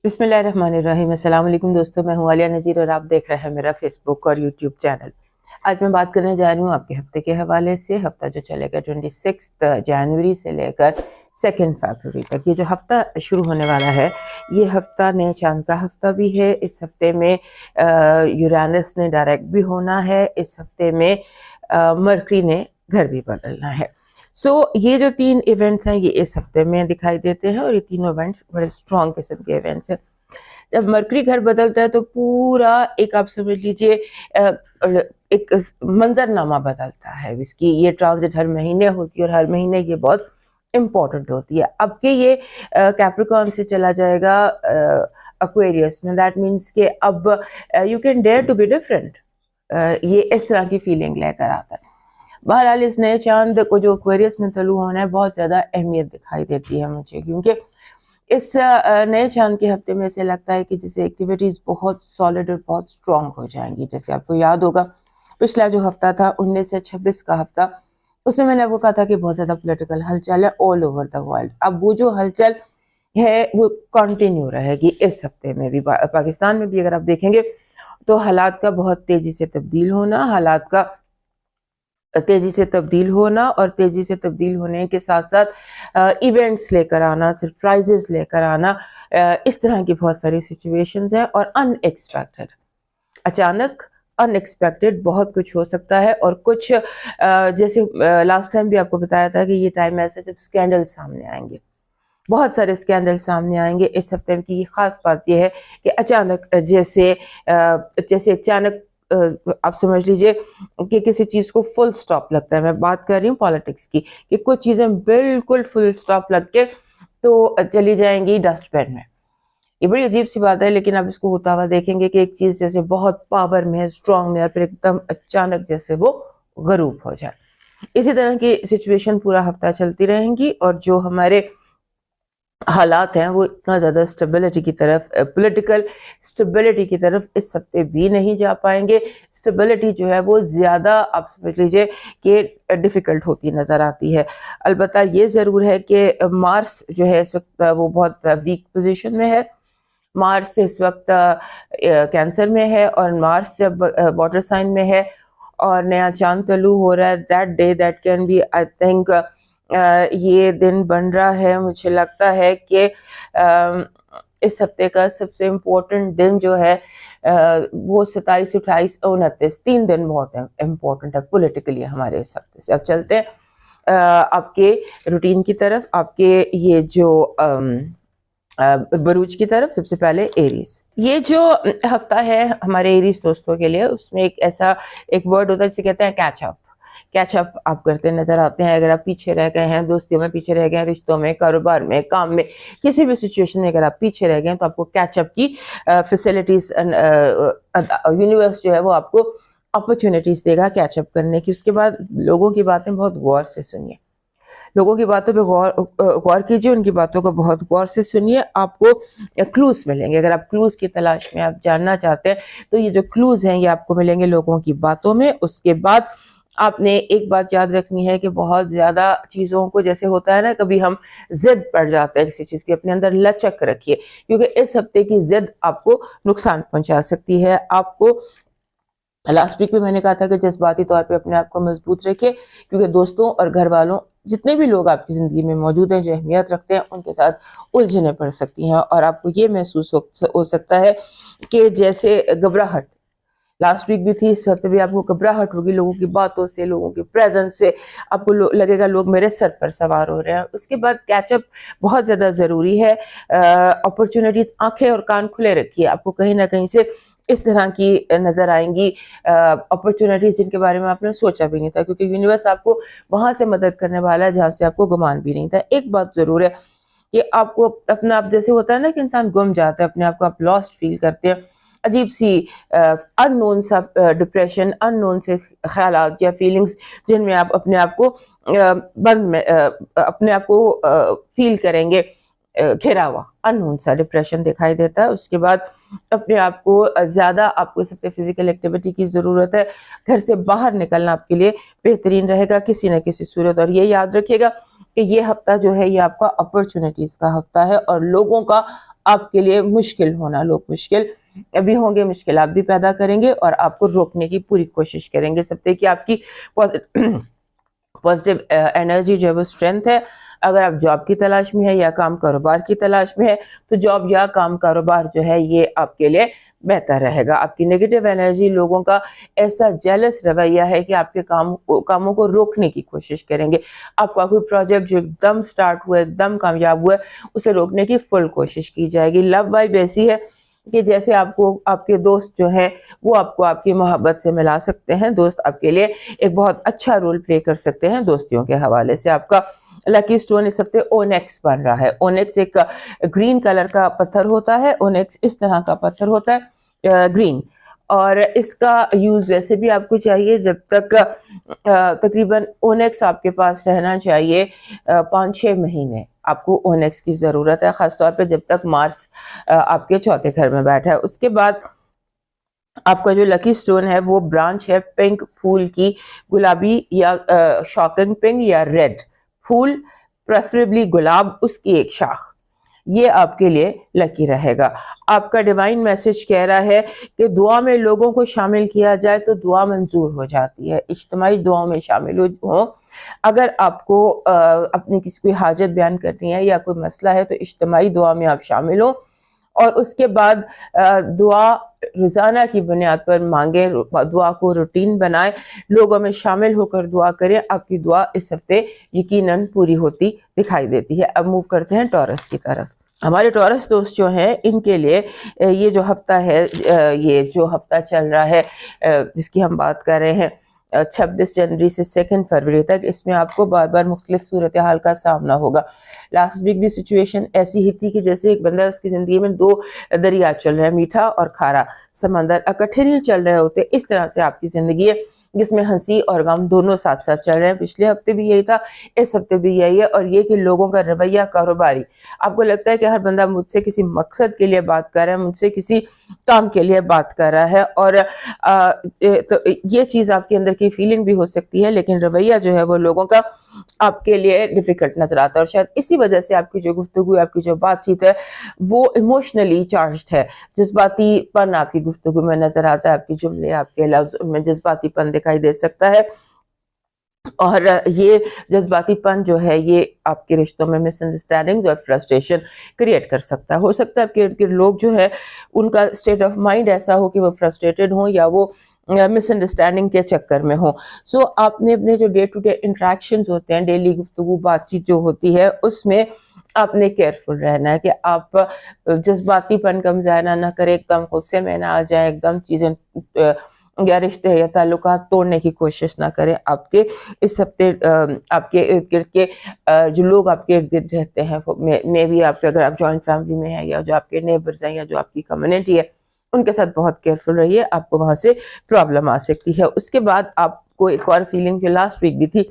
بسم اللہ الرحمن الرحیم۔ السلام علیکم دوستوں، میں ہوں عالیہ نذیر اور آپ دیکھ رہے ہیں میرا فیس بک اور یوٹیوب چینل۔ آج میں بات کرنے جا رہی ہوں آپ کے ہفتے کے حوالے سے، ہفتہ جو چلے گا 26 جنوری سے لے کر 2 فروری تک۔ یہ جو ہفتہ شروع ہونے والا ہے یہ ہفتہ نئے چاند کا ہفتہ بھی ہے۔ اس ہفتے میں یورینس نے ڈائریکٹ بھی ہونا ہے، اس ہفتے میں مرکری نے گھر بھی بدلنا ہے۔ یہ جو 3 ایونٹس ہیں یہ اس ہفتے میں دکھائی دیتے ہیں، اور یہ تینوں ایونٹس بڑے اسٹرانگ قسم کے ایونٹس ہیں۔ جب مرکری گھر بدلتا ہے تو پورا ایک آپ سمجھ لیجئے ایک منظر نامہ بدلتا ہے اس کی۔ یہ ٹرانزٹ ہر مہینے ہوتی ہے اور ہر مہینے یہ بہت امپورٹنٹ ہوتی ہے۔ اب کہ یہ کیپریکارن سے چلا جائے گا ایکویریس میں، دیٹ مینس کہ اب you can dare to be different, یہ اس طرح کی فیلنگ لے کر آتا ہے۔ بہرحال اس نئے چاند کو جو ایکویریس میں طلوع ہونا ہے بہت زیادہ اہمیت دکھائی دیتی ہے مجھے، کیونکہ اس نئے چاند کے ہفتے میں سے لگتا ہے کہ جسے ایکٹیویٹیز بہت سالڈ اور بہت اسٹرانگ ہو جائیں گی۔ جیسے آپ کو یاد ہوگا پچھلا جو ہفتہ تھا 19 سے 26 کا ہفتہ، اس میں نے وہ کہا تھا کہ بہت زیادہ پولیٹیکل ہلچل ہے آل اوور دا ورلڈ۔ اب وہ جو ہلچل ہے وہ کنٹینیو رہے گی اس ہفتے میں بھی۔ پاکستان میں بھی اگر آپ دیکھیں گے تو حالات کا بہت تیزی سے تبدیل ہونا، حالات کا تیزی سے تبدیل ہونا، اور تیزی سے تبدیل ہونے کے ساتھ ساتھ ایونٹس لے کر آنا، سرپرائزز لے کر آنا، اس طرح کی بہت ساری سچویشنز ہیں۔ اور ان ایکسپیکٹڈ، اچانک ان ایکسپیکٹڈ بہت کچھ ہو سکتا ہے، اور کچھ جیسے لاسٹ ٹائم بھی آپ کو بتایا تھا کہ یہ ٹائم ایسا جب اسکینڈل سامنے آئیں گے، بہت سارے اسکینڈل سامنے آئیں گے۔ اس ہفتے کی خاص بات یہ ہے کہ اچانک جیسے اچانک آپ سمجھ لیجئے کہ کسی چیز کو فل سٹاپ لگتا ہے۔ میں بات کر رہی ہوں پالیٹکس کی، کہ کچھ چیزیں بالکل فل سٹاپ لگ کے تو چلی جائیں گی ڈسٹ بین میں۔ یہ بڑی عجیب سی بات ہے، لیکن آپ اس کو ہوتا ہوا دیکھیں گے کہ ایک چیز جیسے بہت پاور میں ہے، اسٹرانگ میں ہے، پھر ایک دم اچانک جیسے وہ غروب ہو جائے۔ اسی طرح کی سچویشن پورا ہفتہ چلتی رہیں گی، اور جو ہمارے حالات ہیں وہ اتنا زیادہ اسٹیبلٹی کی طرف، پولیٹیکل اسٹیبلٹی کی طرف اس ہفتے بھی نہیں جا پائیں گے۔ اسٹیبلٹی جو ہے وہ زیادہ آپ سمجھ لیجئے کہ ڈیفیکلٹ ہوتی نظر آتی ہے۔ البتہ یہ ضرور ہے کہ مارس جو ہے اس وقت وہ بہت ویک پوزیشن میں ہے۔ مارس اس وقت کینسر میں ہے، اور مارس جب واٹر سائن میں ہے اور نیا چاند طلوع ہو رہا ہے، that day that can be I think, یہ دن بن رہا ہے، مجھے لگتا ہے کہ اس ہفتے کا سب سے امپورٹنٹ دن جو ہے وہ 27، 28، 29، 3 دن بہت امپورٹنٹ ہے پولیٹیکلی ہمارے اس ہفتے سے۔ اب چلتے ہیں آپ کے روٹین کی طرف، آپ کے یہ جو بروج کی طرف۔ سب سے پہلے ایریز، یہ جو ہفتہ ہے ہمارے ایریز دوستوں کے لیے، اس میں ایک ورڈ ہوتا ہے جسے کہتے ہیں کیچ اپ۔ کیچ اپ آپ کرتے نظر آتے ہیں۔ اگر آپ پیچھے رہ گئے ہیں دوستیوں میں، پیچھے رہ گئے ہیں رشتوں میں، کاروبار میں، کام میں، کسی بھی سچویشن میں اگر آپ پیچھے رہ گئے ہیں تو آپ کو کیچ اپ کی فیسلٹیز یونیورس جو ہے وہ آپ کو اپرچونٹیز دے گا کیچ اپ کرنے کی۔ اس کے بعد لوگوں کی باتیں بہت غور سے سنیے، لوگوں کی باتوں پہ غور کیجیے، ان کی باتوں کو بہت غور سے سنیے۔ آپ کو کلوز ملیں گے، اگر آپ کلوز کی تلاش میں آپ جاننا چاہتے ہیں تو یہ جو کلوز ہیں یہ آپ کو ملیں گے لوگوں کی باتوں میں۔ اس کے بعد آپ نے ایک بات یاد رکھنی ہے کہ بہت زیادہ چیزوں کو، جیسے ہوتا ہے نا کبھی ہم ضد پڑ جاتے ہیں کسی چیز کی، اپنے اندر لچک رکھیے، کیونکہ اس ہفتے کی ضد آپ کو نقصان پہنچا سکتی ہے۔ آپ کو لاسٹ ویک بھی میں نے کہا تھا کہ جذباتی طور پہ اپنے آپ کو مضبوط رکھیے، کیونکہ دوستوں اور گھر والوں، جتنے بھی لوگ آپ کی زندگی میں موجود ہیں جو اہمیت رکھتے ہیں، ان کے ساتھ الجھنیں پڑ سکتی ہیں، اور آپ کو یہ محسوس ہو سکتا ہے کہ جیسے گھبراہٹ لاسٹ ویک بھی تھی، اس وقت بھی آپ کو گھبراہٹ ہوگی لوگوں کی باتوں سے، لوگوں کی پریزنس سے۔ آپ کو لگے گا لوگ میرے سر پر سوار ہو رہے ہیں۔ اس کے بعد کیچ اپ بہت زیادہ ضروری ہے۔ اپرچونٹیز، آنکھیں اور کان کھلے رکھیے، آپ کو کہیں نہ کہیں سے اس طرح کی نظر آئیں گی اپرچونٹیز جن کے بارے میں آپ نے سوچا بھی نہیں تھا، کیونکہ یونیورس آپ کو وہاں سے مدد کرنے والا ہے جہاں سے آپ کو گمان بھی نہیں تھا۔ ایک بات ضرور ہے کہ آپ کو اپنا آپ، جیسے ہوتا ہے نا کہ انسان گم جاتا ہے، اپنے آپ کو آپ لاسٹ فیل کرتے ہیں، عجیب سی ان نون سا ڈپریشن، ان نون سے خیالات یا فیلنگز جن میں آپ اپنے آپ کو بند میں اپنے آپ کو فیل کریں گے گھرا ہوا، ان نون سا ڈپریشن دکھائی دیتا ہے۔ اس کے بعد اپنے آپ کو زیادہ، آپ کو سب سے فزیکل ایکٹیویٹی کی ضرورت ہے۔ گھر سے باہر نکلنا آپ کے لیے بہترین رہے گا کسی نہ کسی صورت۔ اور یہ یاد رکھیے گا کہ یہ ہفتہ جو ہے یہ آپ کا اپرچونٹیز کا ہفتہ ہے، اور لوگوں کا آپ کے لیے مشکل ہونا، لوگ مشکل بھی ہوں گے، مشکلات بھی پیدا کریں گے اور آپ کو روکنے کی پوری کوشش کریں گے. اس ہفتے کی آپ کی پازیٹیو انرجی جو ہے وہ اسٹرینتھ ہے. اگر آپ جاب کی تلاش میں ہے یا کام کاروبار کی تلاش میں ہے تو جاب یا کام کاروبار جو ہے یہ آپ کے لیے بہتر رہے گا. آپ کی نیگیٹو انرجی لوگوں کا ایسا جیلس رویہ ہے کہ آپ کے کاموں کو روکنے کی کوشش کریں گے. آپ کا کوئی پروجیکٹ جو ایک دم سٹارٹ ہوا ہے، ایک دم کامیاب ہوا ہے، اسے روکنے کی فل کوشش کی جائے گی. لو وائب ایسی ہے کہ جیسے آپ کو آپ کے دوست جو ہیں وہ آپ کو آپ کی محبت سے ملا سکتے ہیں. دوست آپ کے لیے ایک بہت اچھا رول پلے کر سکتے ہیں. دوستیوں کے حوالے سے آپ کا لکی سٹون اس ہفتے اونیکس بن رہا ہے. اونیکس ایک گرین کلر کا پتھر ہوتا ہے. اونیکس اس طرح کا پتھر ہوتا ہے گرین، اور اس کا یوز ویسے بھی آپ کو چاہیے جب تک تقریباً اونیکس آپ کے پاس رہنا چاہیے 5-6 مہینے. آپ کو اونیکس کی ضرورت ہے، خاص طور پہ جب تک مارس آپ کے چوتھے گھر میں بیٹھا ہے. اس کے بعد آپ کا جو لکی سٹون ہے وہ برانچ ہے پنک پھول کی، گلابی یا شاکنگ پنک یا ریڈ پھول، پریفریبلی گلاب، اس کی ایک شاخ. یہ آپ کے لیے لکی رہے گا. آپ کا ڈیوائن میسج کہہ رہا ہے کہ دعا میں لوگوں کو شامل کیا جائے تو دعا منظور ہو جاتی ہے. اجتماعی دعاؤں میں شامل ہوں. اگر آپ کو اپنی کسی کوئی حاجت بیان کرنی ہے یا کوئی مسئلہ ہے تو اجتماعی دعا میں آپ شامل ہوں، اور اس کے بعد دعا روزانہ کی بنیاد پر مانگیں، دعا کو روٹین بنائیں، لوگوں میں شامل ہو کر دعا کریں. آپ کی دعا اس ہفتے یقیناً پوری ہوتی دکھائی دیتی ہے. اب موو کرتے ہیں ٹورس کی طرف. ہمارے ٹورس دوست جو ہیں ان کے لیے یہ جو ہفتہ ہے، یہ جو ہفتہ چل رہا ہے جس کی ہم بات کر رہے ہیں 26 جنوری سے 2 فروری تک، اس میں آپ کو بار بار مختلف صورتحال کا سامنا ہوگا. لاسٹ ویک بھی سچویشن ایسی ہی تھی کہ جیسے ایک بندہ اس کی زندگی میں 2 دریا چل رہے ہیں، میٹھا اور کھارا سمندر اکٹھے نہیں چل رہے ہوتے. اس طرح سے آپ کی زندگی ہے جس میں ہنسی اور غم دونوں ساتھ ساتھ چل رہے ہیں. پچھلے ہفتے بھی یہی تھا، اس ہفتے بھی یہی ہے. اور یہ کہ لوگوں کا رویہ کاروباری، آپ کو لگتا ہے کہ ہر بندہ مجھ سے کسی مقصد کے لیے بات کر رہا ہے، مجھ سے کسی کام کے لیے بات کر رہا ہے، اور تو یہ چیز آپ کے اندر کی فیلنگ بھی ہو سکتی ہے، لیکن رویہ جو ہے وہ لوگوں کا آپ کے لیے ڈیفیکلٹ نظر آتا ہے. اور شاید اسی وجہ سے آپ کی جو گفتگو، آپ کی جو بات چیت ہے وہ ایموشنلی چارجڈ ہے. جذباتی پن آپ کی گفتگو میں نظر آتا ہے، آپ کی جملے، آپ کے لفظ، ان میں جذباتی پن دکھائی دے سکتا ہے. اور یہ جذباتی پن جو ہے یہ آپ کے رشتوں میں مس انڈرسٹینڈنگز اور فرسٹریشن کریٹ کر سکتا ہے. ہو سکتا ہے آپ کے لوگ جو ہے ان کا اسٹیٹ آف مائنڈ ایسا ہو کہ وہ فرسٹریٹڈ ہوں یا وہ مس انڈرسٹینڈنگ کے چکر میں ہوں. سو آپ نے اپنے جو ڈے ٹو ڈے انٹریکشنز ہوتے ہیں، ڈیلی گفتگو بات چیت جو ہوتی ہے، اس میں آپ نے کیئرفل رہنا ہے کہ آپ جذباتی پن کا مظاہرہ نہ کریں، ایک دم غصے میں نہ آ جائیں، ایک دم چیزیں یا رشتے یا تعلقات توڑنے کی کوشش نہ کریں. آپ کے اس ہفتے آپ کے ارد گرد کے جو لوگ آپ کے ارد گرد رہتے ہیں، میں بھی آپ کے، اگر آپ جوائنٹ فیملی میں ہیں یا جو آپ کے نیبرز ہیں یا جو آپ کی کمیونٹی ہے، ان کے ساتھ بہت کیئرفل رہیے. آپ کو وہاں سے پرابلم آ سکتی ہے. اس کے بعد آپ کو ایک اور فیلنگ جو لاسٹ ویک بھی تھی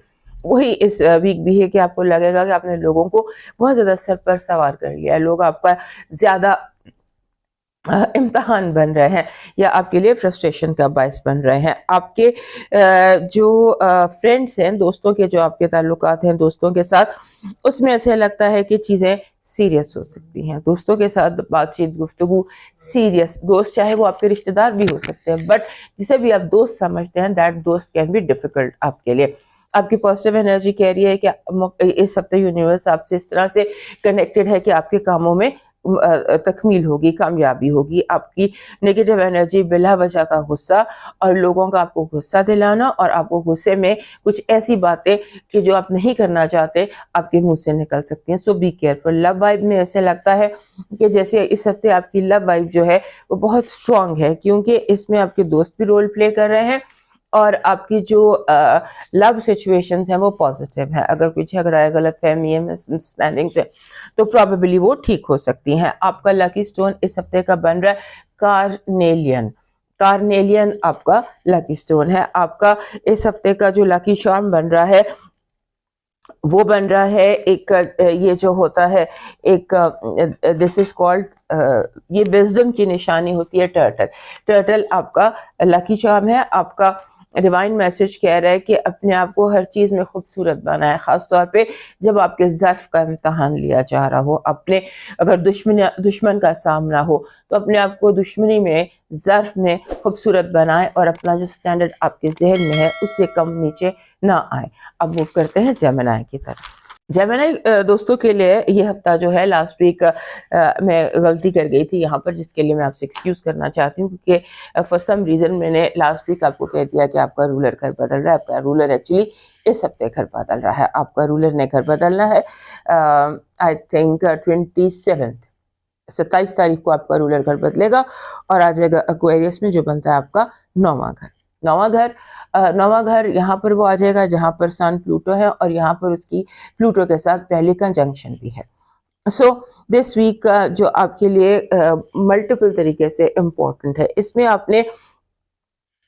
وہی اس ویک بھی ہے کہ آپ کو لگے گا کہ آپ نے لوگوں کو بہت زیادہ سر پر سوار کر لیا ہے. لوگ آپ کا زیادہ امتحان بن رہے ہیں یا آپ کے لیے فرسٹریشن کا باعث بن رہے ہیں. آپ کے جو فرینڈس ہیں، دوستوں کے جو آپ کے تعلقات ہیں دوستوں کے ساتھ، اس میں ایسے لگتا ہے کہ چیزیں سیریس ہو سکتی ہیں. دوستوں کے ساتھ بات چیت گفتگو سیریس، دوست چاہے وہ آپ کے رشتہ دار بھی ہو سکتے ہیں، بٹ جسے بھی آپ دوست سمجھتے ہیں دیٹ دوست کین بی ڈیفیکلٹ آپ کے لیے. آپ کی پازیٹیو انرجی کہہ رہی ہے کہ اس ہفتے یونیورس آپ سے اس طرح سے کنیکٹڈ ہے کہ آپ کے کاموں میں تکمیل ہوگی، کامیابی ہوگی. آپ کی نیگیٹو انرجی بلا وجہ کا غصہ اور لوگوں کا آپ کو غصہ دلانا اور آپ کو غصے میں کچھ ایسی باتیں کہ جو آپ نہیں کرنا چاہتے آپ کے منہ سے نکل سکتی ہیں. سو بی کیئرفل. لو وائب میں ایسے لگتا ہے کہ جیسے اس ہفتے آپ کی لو وائب جو ہے وہ بہت اسٹرانگ ہے، کیونکہ اس میں آپ کے دوست بھی رول پلے کر رہے ہیں اور آپ کی جو لو سچویشنز ہیں وہ پازیٹیو ہیں. اگر کوئی جھگڑا ہے، غلط فہمی ہے، مس انڈرسٹینڈنگ سے، تو پروبیبلی وہ ٹھیک ہو سکتی ہیں. آپ کا لکی سٹون اس ہفتے کا بن رہا ہے کارنیلین. کارنیلین آپ کا لکی سٹون ہے. آپ کا اس ہفتے کا جو لکی چارم بن رہا ہے وہ بن رہا ہے ایک یہ جو ہوتا ہے ایک دس از کالڈ، یہ وزڈم کی نشانی ہوتی ہے ٹرٹل. ٹرٹل آپ کا لکی چارم ہے. آپ کا ڈیوائن میسج کہہ رہا ہے کہ اپنے آپ کو ہر چیز میں خوبصورت بنائے، خاص طور پہ جب آپ کے ظرف کا امتحان لیا جا رہا ہو، اپنے اگر دشمن کا سامنا ہو تو اپنے آپ کو دشمنی میں، ظرف میں خوبصورت بنائے اور اپنا جو سٹینڈرڈ آپ کے ذہن میں ہے اس سے کم نیچے نہ آئے۔ اب موو کرتے ہیں جیمنائی کی طرف۔ جیمنائی دوستوں کے لیے یہ ہفتہ جو ہے، لاسٹ ویک میں غلطی کر گئی تھی یہاں پر، جس کے لیے میں آپ سے ایکسکیوز کرنا چاہتی ہوں، کیونکہ فار سم ریزن میں نے لاسٹ ویک آپ کو کہہ دیا کہ آپ کا رولر گھر بدل رہا ہے۔ آپ کا رولر ایکچولی اس ہفتے گھر بدل رہا ہے، آپ کا رولر نے گھر بدلنا ہے آئی تھنک 27 تاریخ کو آپ کا رولر گھر بدلے گا اور آ جائے گا ایکویریس میں، جو بنتا ہے آپ کا 9واں گھر۔ 9واں گھر یہاں پر وہ آ جائے گا جہاں پر سن پلوٹو ہے، اور یہاں پر اس کی پلوٹو کے ساتھ پہلے کنجنکشن بھی ہے۔ سو دس ویک جو آپ کے لیے ملٹیپل طریقے سے امپورٹنٹ ہے، اس میں آپ نے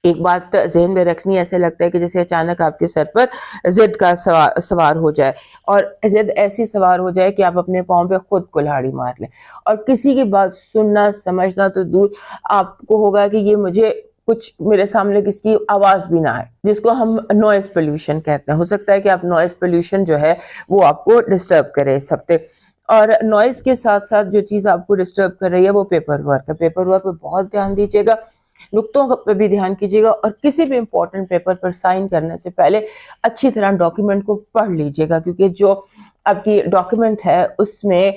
ایک بات ذہن میں رکھنی، ایسے لگتا ہے کہ جیسے اچانک آپ کے سر پر ضد کا سوار ہو جائے، اور ضد ایسی سوار ہو جائے کہ آپ اپنے پاؤں پہ خود کلہاڑی مار لیں، اور کسی کی بات سننا سمجھنا تو دور، آپ کو ہوگا کہ یہ مجھے کچھ میرے سامنے کس کی آواز بھی نہ آئے، جس کو ہم نوائز پولیوشن کہتے ہیں۔ ہو سکتا ہے کہ آپ نوائز پولیوشن جو ہے وہ آپ کو ڈسٹرب کرے اس ہفتے، اور نوائز کے ساتھ ساتھ جو چیز آپ کو ڈسٹرب کر رہی ہے وہ پیپر ورک ہے۔ پیپر ورک پہ بہت دھیان دیجیے گا، نقطوں پہ بھی دھیان کیجیے گا، اور کسی بھی امپورٹنٹ پیپر پر سائن کرنے سے پہلے اچھی طرح ڈاکیومنٹ کو پڑھ لیجیے گا، کیونکہ جو آپ کی ڈاکیومنٹ ہے اس میں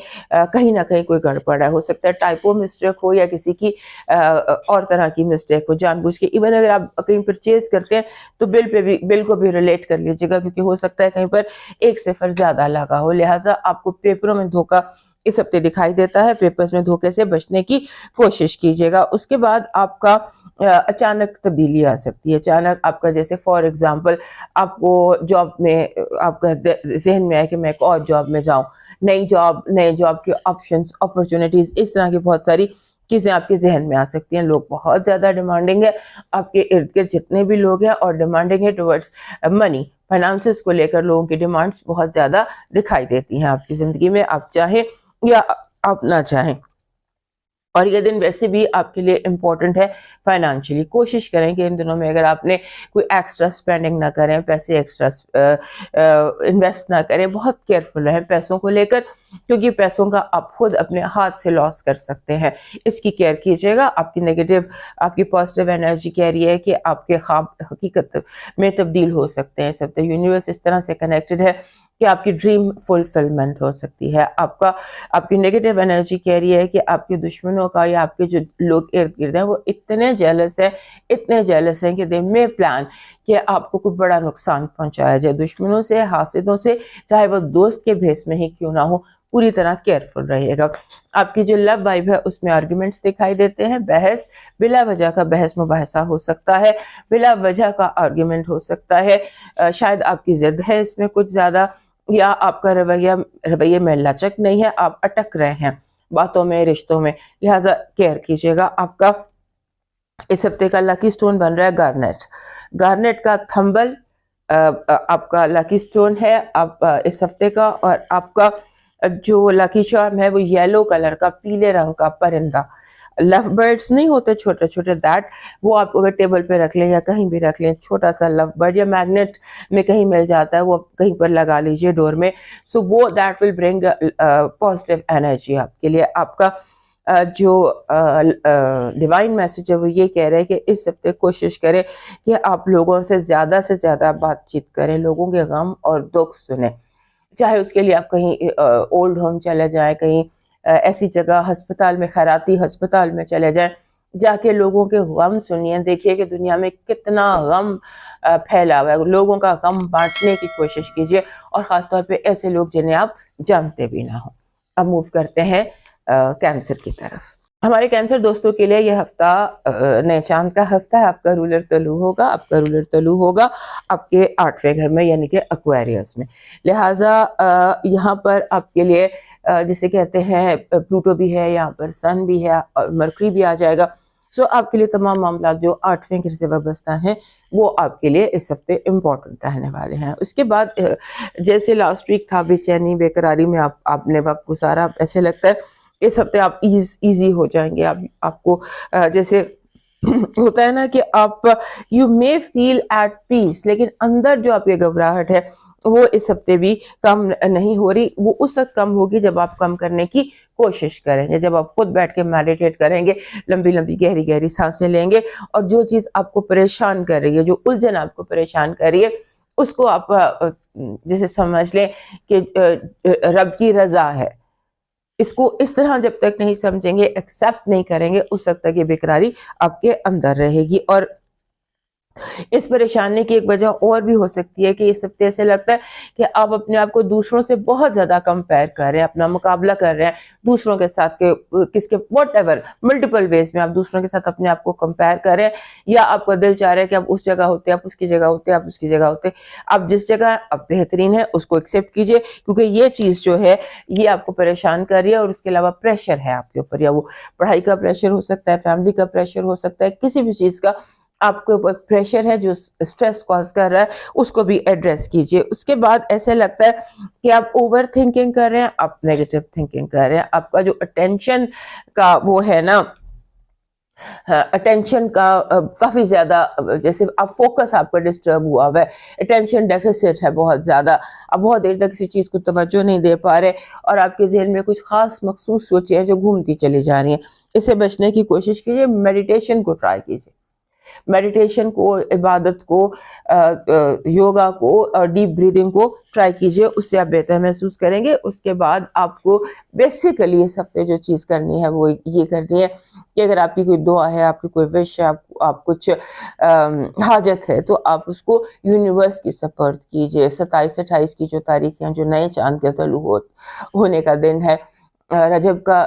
کہیں نہ کہیں کوئی گڑبڑ ہے، ہو سکتا ہے ٹائپو مسٹیک ہو یا کسی کی اور طرح کی مسٹیک ہو جان بوجھ کے۔ ایون اگر آپ کہیں پرچیز کرتے ہیں تو بل کو بھی ریلیٹ کر لیجیے گا، کیونکہ ہو سکتا ہے کہیں پر 1 صفر زیادہ لگا ہو، لہٰذا آپ کو پیپروں میں دھوکہ اس ہفتے دکھائی دیتا ہے، پیپرز میں دھوکے سے بچنے کی کوشش کیجیے گا۔ اس کے بعد آپ کا اچانک تبدیلی آ سکتی ہے، اچانک آپ کا، جیسے فار ایگزامپل آپ کو جاب میں آپ کا ذہن میں ہے کہ میں ایک اور جاب میں جاؤں، نئے جاب کے آپشنز، اپرچونٹیز، اس طرح کی بہت ساری چیزیں آپ کے ذہن میں آ سکتی ہیں۔ لوگ بہت زیادہ ڈیمانڈنگ ہے، آپ کے ارد گرد جتنے بھی لوگ ہیں، اور ڈیمانڈنگ ہے ٹورڈز منی، فائنانسز کو لے کر لوگوں کی ڈیمانڈز بہت زیادہ دکھائی دیتی ہیں آپ کی زندگی میں، آپ چاہیں یا آپ نہ چاہیں۔ اور یہ دن ویسے بھی آپ کے لیے امپورٹنٹ ہے فائنانشلی۔ کوشش کریں کہ ان دنوں میں اگر آپ نے کوئی ایکسٹرا سپینڈنگ نہ کریں، پیسے ایکسٹرا انویسٹ نہ کریں، بہت کیئرفل رہیں پیسوں کو لے کر، کیونکہ پیسوں کا آپ خود اپنے ہاتھ سے لاس کر سکتے ہیں، اس کی کیئر کیجیے گا۔ آپ کی نیگیٹو، آپ کی پازیٹیو انرجی کہہ رہی ہے کہ آپ کے خواب حقیقت میں تبدیل ہو سکتے ہیں۔ سب یونیورس اس طرح سے کنیکٹڈ ہے کہ آپ کی ڈریم فلفلمنٹ ہو سکتی ہے۔ آپ کی نیگیٹو انرجی کہہ رہی ہے کہ آپ کے دشمنوں کا یا آپ کے جو لوگ ارد گرد ہیں وہ اتنے جیلس ہیں کہ دے میں پلان کہ آپ کو کوئی بڑا نقصان پہنچایا جائے، دشمنوں سے، حاسدوں سے، چاہے وہ دوست کے بھیس میں ہی کیوں نہ ہو، پوری طرح کیئرفل رہیے گا۔ آپ کی جو لو وائب ہے اس میں آرگیومنٹس دکھائی دیتے ہیں، بحث، بلا وجہ کا بحث مباحثہ ہو سکتا ہے، بلا وجہ کا آرگیومنٹ ہو سکتا ہے، شاید آپ کی ضد ہے اس میں کچھ زیادہ، یا آپ کا رویے میں لچک نہیں ہے، آپ اٹک رہے ہیں باتوں میں، رشتوں میں، لہٰذا کیئر کیجیے گا۔ آپ کا اس ہفتے کا لکی سٹون بن رہا ہے گارنیٹ کا تھمبل آپ کا لکی سٹون ہے آپ اس ہفتے کا، اور آپ کا جو لکی چارم ہے وہ یلو کلر کا، پیلے رنگ کا پرندہ، لو برڈز نہیں ہوتے چھوٹے چھوٹے، وہ آپ اگر ٹیبل پہ رکھ لیں یا کہیں بھی رکھ لیں، چھوٹا سا لو برڈ، یا میگنیٹ میں کہیں مل جاتا ہے، وہ کہیں پر لگا لیجئے ڈور میں، سو وہ that will bring positive energy آپ کے لیے۔ آپ کا جو ڈیوائن میسج ہے وہ یہ کہہ رہے ہیں کہ اس ہفتے کوشش کریں کہ آپ لوگوں سے زیادہ بات چیت کریں، لوگوں کے غم اور دکھ سنیں، چاہے اس کے لیے آپ کہیں اولڈ ہوم چلے جائیں، کہیں ایسی جگہ ہسپتال میں، خیراتی ہسپتال میں چلے جائیں، جا کے لوگوں کے غم سنیے، دیکھیے کہ دنیا میں کتنا غم پھیلا ہوا ہے، لوگوں کا غم بانٹنے کی کوشش کیجیے، اور خاص طور پہ ایسے لوگ جنہیں آپ جانتے بھی نہ ہوں۔ اب موو کرتے ہیں کینسر کی طرف۔ ہمارے کینسر دوستوں کے لیے یہ ہفتہ نئے چاند کا ہفتہ ہے، آپ کا رولر طلوع ہوگا آپ کے 8ویں گھر میں، یعنی کہ ایکویریس میں، لہٰذا یہاں پر آپ کے لیے جسے کہتے ہیں پلوٹو بھی ہے، یہاں پر سن بھی ہے اور مرکری بھی آ جائے گا، سو آپ کے لیے تمام معاملات جو 8ویں گھر سے وابستہ ہیں وہ آپ کے لیے اس ہفتے امپورٹنٹ رہنے والے ہیں۔ اس کے بعد جیسے لاسٹ ویک تھا، بے چینی، بے قراری میں آپ نے وقت گزارا، ایسے لگتا ہے اس ہفتے آپ ایزی ہو جائیں گے، آپ کو جیسے ہوتا ہے نا کہ آپ you may feel at peace, لیکن اندر جو آپ کی گھبراہٹ ہے وہ اس ہفتے بھی کم نہیں ہو رہی. وہ اس وقت کم ہوگی جب آپ کم کرنے کی کوشش کریں گے، جب آپ خود بیٹھ کے میڈیٹیٹ کریں گے، لمبی لمبی گہری گہری سانسیں لیں گے، اور جو چیز آپ کو پریشان کر رہی ہے، جو الجھن آپ کو پریشان کر رہی ہے، اس کو آپ جیسے سمجھ لیں کہ رب کی رضا ہے. اس کو اس طرح جب تک نہیں سمجھیں گے، ایکسپٹ نہیں کریں گے، اس وقت تک یہ بیقراری آپ کے اندر رہے گی. اور اس پریشانی کی ایک وجہ اور بھی ہو سکتی ہے کہ اس ہفتے ایسے لگتا ہے کہ آپ اپنے آپ کو دوسروں سے بہت زیادہ کمپیئر کر رہے ہیں، اپنا مقابلہ کر رہے ہیں دوسروں کے ساتھ، کہ کس کے واٹ ایور ملٹیپل ویز میں آپ دوسروں کے ساتھ اپنے آپ کو کمپیئر کر رہے ہیں. یا آپ کا دل چاہ رہا ہے کہ آپ اس جگہ ہوتے، آپ اس کی جگہ ہوتے، آپ اس کی جگہ ہوتے. آپ جس جگہ آپ بہترین ہے اس کو ایکسیپٹ کیجئے، کیونکہ یہ چیز جو ہے یہ آپ کو پریشان کر رہی ہے، اور اس کے علاوہ پریشر ہے آپ کے اوپر، یا وہ پڑھائی کا پریشر ہو سکتا ہے، فیملی کا پریشر ہو سکتا ہے، کسی بھی چیز کا آپ کے اوپر پریشر ہے جو اسٹریس کاز کر رہا ہے، اس کو بھی ایڈریس کیجئے. اس کے بعد ایسے لگتا ہے کہ آپ اوور تھنکنگ کر رہے ہیں، آپ نیگیٹو تھنکنگ کر رہے ہیں. آپ کا جو اٹینشن کا وہ ہے نا، اٹینشن کا کافی زیادہ، جیسے آپ فوکس آپ کا ڈسٹرب ہوا ہوا ہے، اٹینشن ڈیفیسٹ ہے بہت زیادہ، آپ بہت دیر تک کسی چیز کو توجہ نہیں دے پا رہے، اور آپ کے ذہن میں کچھ خاص مخصوص سوچیں ہیں جو گھومتی چلی جا رہی ہیں. اس سے بچنے کی کوشش کیجیے. میڈیٹیشن کو ٹرائی کیجیے، میڈیٹیشن کو، عبادت کو، یوگا کو، اور ڈیپ بریدنگ کو ٹرائی کیجیے. اس سے آپ بہتر محسوس کریں گے. اس کے بعد آپ کو بیسیکلی اس ہفتے جو چیز کرنی ہے وہ یہ کرنی ہے کہ اگر آپ کی کوئی دعا ہے، آپ کی کوئی وش ہے، آپ کچھ حاجت ہے، تو آپ اس کو یونیورس کی سپرد کیجیے. 27-28 کی جو تاریخ ہے، جو نئے چاند کے طلوع ہونے کا دن ہے، رجب کا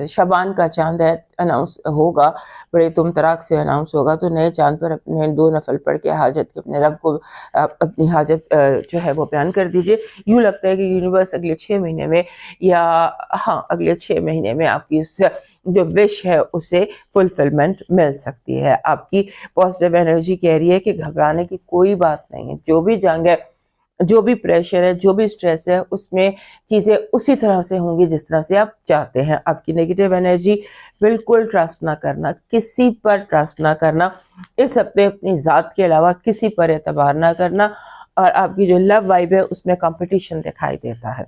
شبان کا چاند ہے، اناؤنس ہوگا، بڑے تم تراک سے اناؤنس ہوگا. تو نئے چاند پر اپنے 2 نفل پڑھ کے حاجت کے اپنے رب کو اپنی حاجت جو ہے وہ بیان کر دیجئے. یوں لگتا ہے کہ یونیورس اگلے 6 مہینے میں، یا اگلے 6 مہینے میں آپ کی اس جو وش ہے اسے فلفلمنٹ مل سکتی ہے. آپ کی پازیٹیو انرجی کہہ رہی ہے کہ گھبرانے کی کوئی بات نہیں ہے. جو بھی جنگ ہے، جو بھی پریشر ہے، جو بھی سٹریس ہے، اس میں چیزیں اسی طرح سے ہوں گی جس طرح سے آپ چاہتے ہیں. آپ کی نیگیٹو انرجی، بالکل ٹرسٹ نہ کرنا، کسی پر ٹرسٹ نہ کرنا. اس ہفتے اپنی ذات کے علاوہ کسی پر اعتبار نہ کرنا. اور آپ کی جو لو وائب ہے اس میں کمپٹیشن دکھائی دیتا ہے،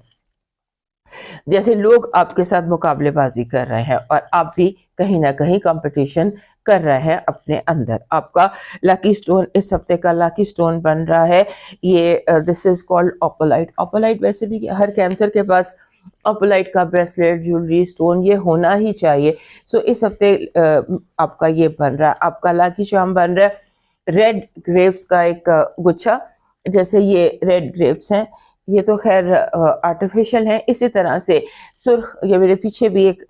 جیسے لوگ آپ کے ساتھ مقابلے بازی کر رہے ہیں، اور آپ بھی کہیں نہ کہیں کمپٹیشن کر رہے ہیں اپنے اندر. آپ کا لکی سٹون اس ہفتے کا لکی سٹون بن رہا ہے یہ دس از کالڈ اوپولائٹ. اوپولائٹ ویسے بھی ہر کینسر کے پاس اوپولائٹ کا بریسلیٹ، جولری، سٹون یہ ہونا ہی چاہیے. سو اس ہفتے آپ کا یہ بن رہا ہے. آپ کا لکی چارم بن رہا ہے ریڈ گریپس کا ایک گچھا. جیسے یہ ریڈ گریپس ہیں، یہ تو خیر آرٹیفیشل ہیں، اسی طرح سے سرخ، یہ میرے پیچھے بھی ایک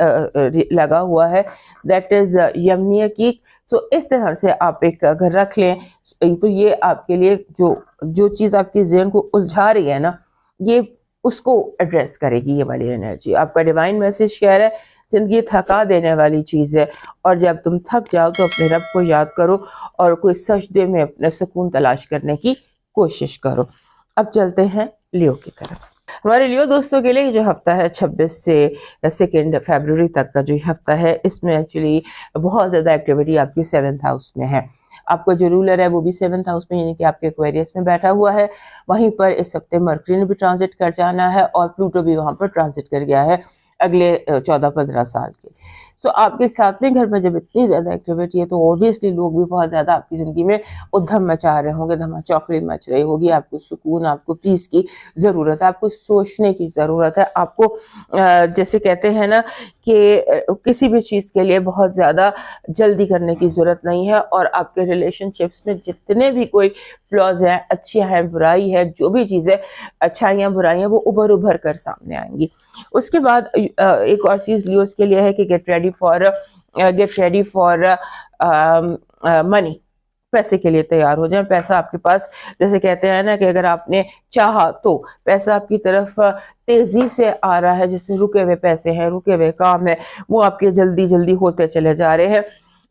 لگا ہوا ہے، دیٹ از یمنی کیک. سو اس طرح سے آپ ایک اگر رکھ لیں تو یہ آپ کے لیے جو چیز آپ کے ذہن کو الجھا رہی ہے نا، یہ اس کو ایڈریس کرے گی یہ والی انرجی. آپ کا ڈیوائن میسج کہہ رہا ہے زندگی تھکا دینے والی چیز ہے، اور جب تم تھک جاؤ تو اپنے رب کو یاد کرو اور کوئی سجدے میں اپنا سکون تلاش کرنے کی کوشش کرو. اب چلتے ہیں لیو کی طرف. ہمارے لیو دوستوں کے لیے جو ہفتہ ہے 26 سے 2 فیبروری تک کا جو ہفتہ ہے، اس میں ایکچولی بہت زیادہ ایکٹیویٹی آپ کی 7th ہاؤس میں ہے. آپ کا جو رولر ہے وہ بھی 7th ہاؤس میں، یعنی کہ آپ کے ایکویریس میں بیٹھا ہوا ہے. وہیں پر اس ہفتے مرکری نے بھی ٹرانزٹ کر جانا ہے، اور پلوٹو بھی وہاں پر ٹرانزٹ کر گیا ہے اگلے 14-15 سال کے. سو آپ کے 7ویں گھر میں جب اتنی زیادہ ایکٹیویٹی ہے تو اوبویسلی لوگ بھی بہت زیادہ آپ کی زندگی میں ادھم مچا رہے ہوں گے، دھما چوکڑی مچ رہی ہوگی. آپ کو سکون، آپ کو پیس کی ضرورت ہے، آپ کو سوچنے کی ضرورت ہے. آپ کو جیسے کہتے ہیں نا کہ کسی بھی چیز کے لیے بہت زیادہ جلدی کرنے کی ضرورت نہیں ہے. اور آپ کے ریلیشن شپس میں جتنے بھی کوئی فلاز ہیں، اچھی ہیں، برائی ہے، جو بھی چیزیں اچھائیاں برائیاں، وہ ابھر کر سامنے آئیں گی. اس کے بعد ایک اور چیز لیوز کے لیے ہے کہ گیٹ ریڈی فار منی. پیسے کے لیے تیار ہو جائیں. پیسہ آپ کے پاس، جیسے کہتے ہیں نا کہ اگر آپ نے چاہا تو پیسہ آپ کی طرف تیزی سے آ رہا ہے. جس میں رکے ہوئے پیسے ہیں، رکے ہوئے کام ہے، وہ آپ کے جلدی جلدی ہوتے چلے جا رہے ہیں.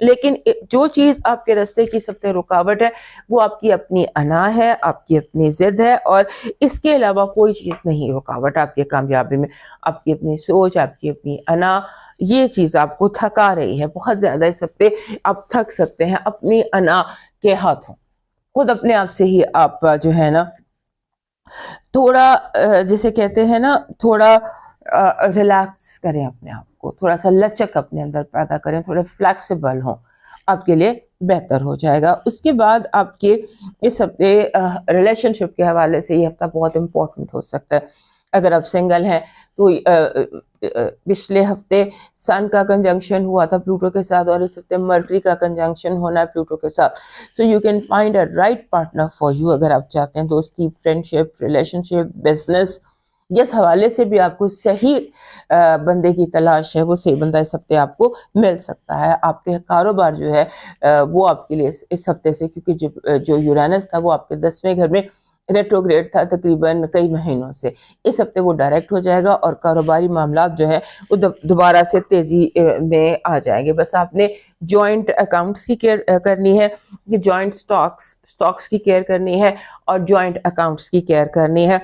لیکن جو چیز آپ کے راستے کی سب سے رکاوٹ ہے وہ آپ کی اپنی انا ہے، آپ کی اپنی ضد ہے، اور اس کے علاوہ کوئی چیز نہیں رکاوٹ آپ کی کامیابی میں. آپ کی اپنی سوچ، آپ کی اپنی انا یہ چیز آپ کو تھکا رہی ہے بہت زیادہ اس ہفتے، آپ تھک سکتے ہیں اپنی انا کے ہاتھوں، خود اپنے آپ سے ہی آپ جو ہے نا تھوڑا جسے کہتے ہیں نا تھوڑا ریلیکس کریں اپنے آپ کو، تھوڑا سا لچک اپنے اندر پیدا کریں، تھوڑے فلیکسیبل ہوں، آپ کے لیے بہتر ہو جائے گا۔ اس کے بعد آپ کے اس ہفتے ریلیشن شپ کے حوالے سے یہ ہفتہ بہت امپورٹنٹ ہو سکتا ہے۔ اگر آپ سنگل ہیں تو پچھلے ہفتے سن کا کنجنکشن ہوا تھا پلوٹو کے ساتھ، اور اس ہفتے مرکری کا کنجنکشن ہونا ہے پلوٹو کے ساتھ، so you can find a right partner for you. اگر آپ چاہتے ہیں دوستی، فرینڈ شپ، ریلیشن شپ، بزنس، جس حوالے سے بھی آپ کو صحیح بندے کی تلاش ہے، وہ صحیح بندہ اس ہفتے آپ کو مل سکتا ہے۔ آپ کے کاروبار جو ہے وہ آپ کے لیے اس ہفتے سے، کیونکہ جو یورینس تھا وہ آپ کے 10ویں گھر میں ریٹروگریڈ تھا تقریباً کئی مہینوں سے، اس ہفتے وہ ڈائریکٹ ہو جائے گا اور کاروباری معاملات جو ہے وہ دوبارہ سے تیزی میں آ جائیں گے۔ بس آپ نے جوائنٹ اکاؤنٹس کی کیئر کرنی ہے، کہ جوائنٹ سٹاکس کی کیئر کرنی ہے اور جوائنٹ اکاؤنٹس کی کیئر کرنی ہے۔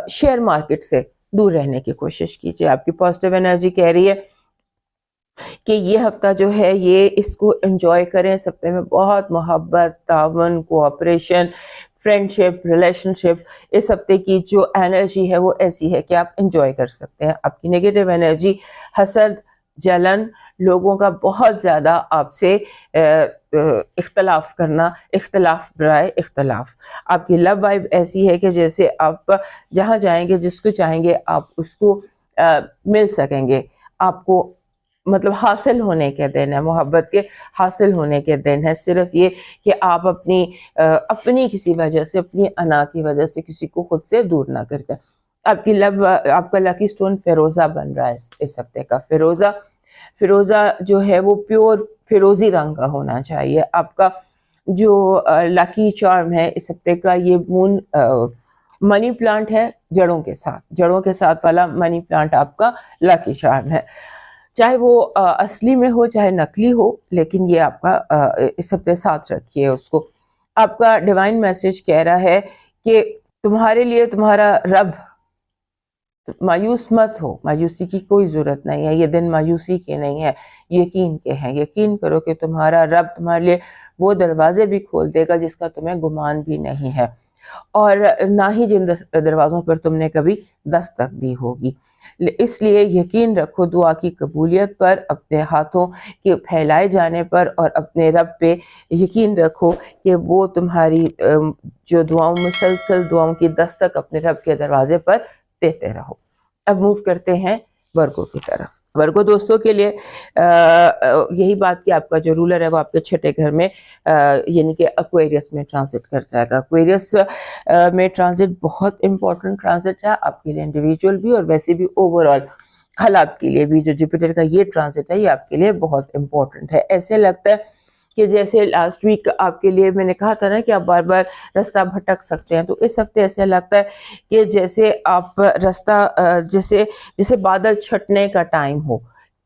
شیئر مارکیٹ سے دور رہنے کی کوشش کیجیے۔ آپ کی پازیٹیو انرجی کہہ رہی ہے کہ یہ ہفتہ جو ہے یہ اس کو انجوائے کریں۔ اس ہفتے میں بہت محبت، تعاون، کوآپریشن، فرینڈ شپ، ریلیشن شپ، اس ہفتے کی جو انرجی ہے وہ ایسی ہے کہ آپ انجوائے کر سکتے ہیں۔ آپ کی نیگیٹو انرجی حسد، جلن، لوگوں کا بہت زیادہ آپ سے اختلاف کرنا، اختلاف برائے اختلاف۔ آپ کی لو وائب ایسی ہے کہ جیسے آپ جہاں جائیں گے، جس کو چاہیں گے آپ اس کو مل سکیں گے، آپ کو مطلب حاصل ہونے کے دن ہے، محبت کے حاصل ہونے کے دن ہے۔ صرف یہ کہ آپ اپنی کسی وجہ سے، اپنی انا کی وجہ سے کسی کو خود سے دور نہ کرتے۔ آپ کا لکی سٹون فیروزہ بن رہا ہے اس ہفتے کا۔ فیروزہ جو ہے وہ پیور فیروزی رنگ کا ہونا چاہیے۔ آپ کا جو لکی چارم ہے اس ہفتے کا یہ منی پلانٹ ہے، جڑوں کے ساتھ والا منی پلانٹ آپ کا لکی چارم ہے، چاہے وہ اصلی میں ہو چاہے نقلی ہو، لیکن یہ آپ کا اس ہفتے ساتھ رکھیے اس کو۔ آپ کا ڈیوائن میسج کہہ رہا ہے کہ تمہارے لیے تمہارا رب، مایوس مت ہو، مایوسی کی کوئی ضرورت نہیں ہے، یہ دن مایوسی کے نہیں ہے، یقین کے ہیں۔ یقین کرو کہ تمہارا رب تمہارے لیے وہ دروازے بھی کھول دے گا جس کا تمہیں گمان بھی نہیں ہے، اور نہ ہی جن دروازوں پر تم نے کبھی دستک دی ہوگی۔ اس لیے یقین رکھو دعا کی قبولیت پر، اپنے ہاتھوں کے پھیلائے جانے پر، اور اپنے رب پہ یقین رکھو کہ وہ تمہاری جو مسلسل دعاؤں کی دستک اپنے رب کے دروازے پر دیتے رہو۔ اب موو کرتے ہیں ورگو کی طرف۔ ورگو دوستوں کے لیے یہی بات کہ آپ کا جو رولر ہے وہ آپ کے 6 گھر میں یعنی کہ ایکویریس میں ٹرانزٹ کر جائے گا۔ ایکویریس میں ٹرانزٹ بہت امپورٹنٹ ٹرانزٹ ہے آپ کے لیے، انڈیویجول بھی اور ویسے بھی اوور آل حالات کے لیے بھی۔ جو جوپیٹر کا یہ ٹرانزٹ ہے یہ آپ کے لیے بہت امپورٹنٹ ہے۔ ایسے لگتا ہے کہ جیسے لاسٹ ویک آپ کے لیے میں نے کہا تھا نا کہ آپ بار بار رستہ بھٹک سکتے ہیں، تو اس ہفتے ایسے لگتا ہے کہ جیسے آپ رستہ جیسے بادل چھٹنے کا ٹائم ہو،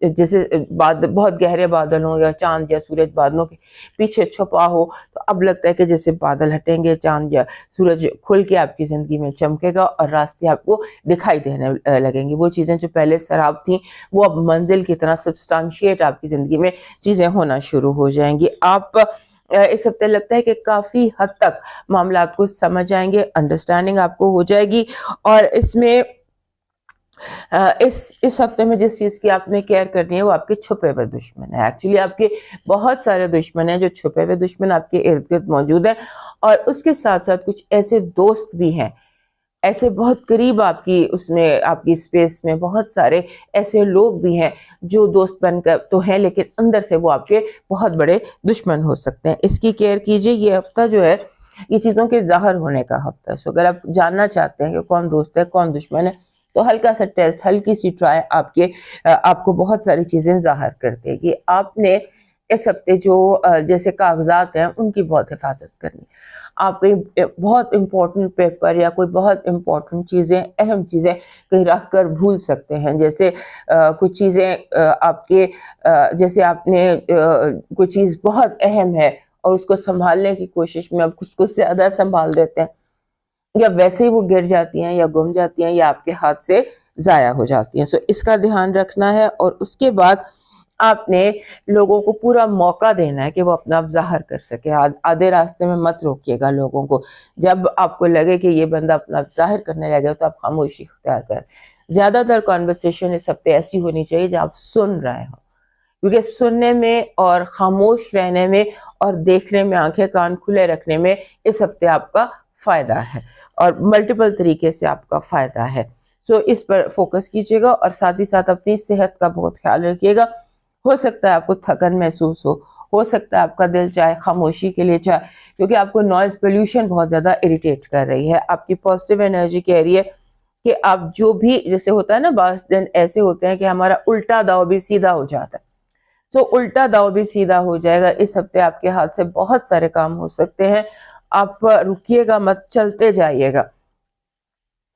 جیسے بہت گہرے بادل ہوں یا چاند یا سورج بادلوں کے پیچھے چھپا ہو، تو اب لگتا ہے کہ جیسے بادل ہٹیں گے، چاند یا سورج کھل کے آپ کی زندگی میں چمکے گا اور راستے آپ کو دکھائی دینے لگیں گی۔ وہ چیزیں جو پہلے سراب تھیں وہ اب منزل کی طرح سبسٹانشیٹ آپ کی زندگی میں چیزیں ہونا شروع ہو جائیں گی۔ آپ اس ہفتے لگتا ہے کہ کافی حد تک معاملات کو سمجھ جائیں گے، انڈرسٹینڈنگ آپ کو ہو جائے گی، اور اس میں اس ہفتے میں جس چیز کی آپ نے کیئر کرنی ہے وہ آپ کے چھپے ہوئے دشمن ہیں۔ ایکچولی آپ کے بہت سارے دشمن ہیں، جو چھپے ہوئے دشمن آپ کے ارد گرد موجود ہیں، اور اس کے ساتھ ساتھ کچھ ایسے دوست بھی ہیں، ایسے بہت قریب آپ کی اسپیس میں بہت سارے ایسے لوگ بھی ہیں جو دوست بن کر تو ہیں لیکن اندر سے وہ آپ کے بہت بڑے دشمن ہو سکتے ہیں۔ اس کی کیئر کیجئے۔ یہ ہفتہ جو ہے یہ چیزوں کے ظاہر ہونے کا ہفتہ ہے، سو اگر آپ جاننا چاہتے ہیں کہ کون دوست ہے کون دشمن ہے تو ہلکا سا ٹیسٹ، ہلکی سی ٹرائی آپ کو بہت ساری چیزیں ظاہر کر دے گی۔ آپ نے اس ہفتے جو جیسے کاغذات ہیں ان کی بہت حفاظت کرنی۔ آپ کہیں بہت امپورٹنٹ پیپر یا کوئی بہت امپورٹنٹ چیزیں، اہم چیزیں کہیں رکھ کر بھول سکتے ہیں، جیسے کچھ چیزیں آپ کے جیسے آپ نے کوئی چیز بہت اہم ہے اور اس کو سنبھالنے کی کوشش میں آپ اس کو زیادہ سنبھال دیتے ہیں، یا ویسے ہی وہ گر جاتی ہیں یا گم جاتی ہیں یا آپ کے ہاتھ سے ضائع ہو جاتی ہیں. سو اس کا دھیان رکھنا ہے. اور اس کے بعد آپ نے لوگوں کو پورا موقع دینا ہے کہ وہ اپنا آپ ظاہر کر سکے. آدھے راستے میں مت روکیے گا لوگوں کو. جب آپ کو لگے کہ یہ بندہ اپنا آپ ظاہر کرنے لگے تو آپ خاموشی اختیار کریں. زیادہ تر کانورسیشن اس ہفتے ایسی ہونی چاہیے جہاں آپ سن رہے ہوں, کیونکہ سننے میں اور خاموش رہنے میں اور دیکھنے میں, آنکھیں کان کھلے رکھنے میں اس ہفتے آپ کا فائدہ ہے, اور ملٹیپل طریقے سے آپ کا فائدہ ہے. سو اس پر فوکس کیجیے گا, اور ساتھ ہی ساتھ اپنی صحت کا بہت خیال رکھیے گا. ہو سکتا ہے آپ کو تھکن محسوس ہو سکتا ہے آپ کا دل چاہے خاموشی کے لیے چاہے, کیونکہ آپ کو نوائز پولیوشن بہت زیادہ اریٹیٹ کر رہی ہے. آپ کی پازیٹیو انرجی کہہ رہی ہے کہ آپ جو بھی, جیسے ہوتا ہے نا بعض دن ایسے ہوتے ہیں کہ ہمارا الٹا داؤ بھی سیدھا ہو جاتا ہے. سو الٹا داؤ بھی سیدھا ہو جائے گا. اس ہفتے آپ کے ہاتھ سے بہت سارے کام ہو سکتے ہیں. آپ رکیے گا مت, چلتے جائیے گا,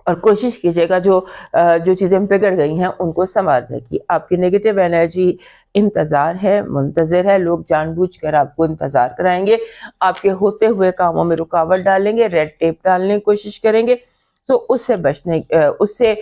اور کوشش کیجیے گا جو چیزیں بگڑ گئی ہیں ان کو سنوارنے کی. آپ کی نیگیٹو انرجی انتظار ہے, منتظر ہے. لوگ جان بوجھ کر آپ کو انتظار کرائیں گے, آپ کے ہوتے ہوئے کاموں میں رکاوٹ ڈالیں گے, ریڈ ٹیپ ڈالنے کی کوشش کریں گے. تو اس سے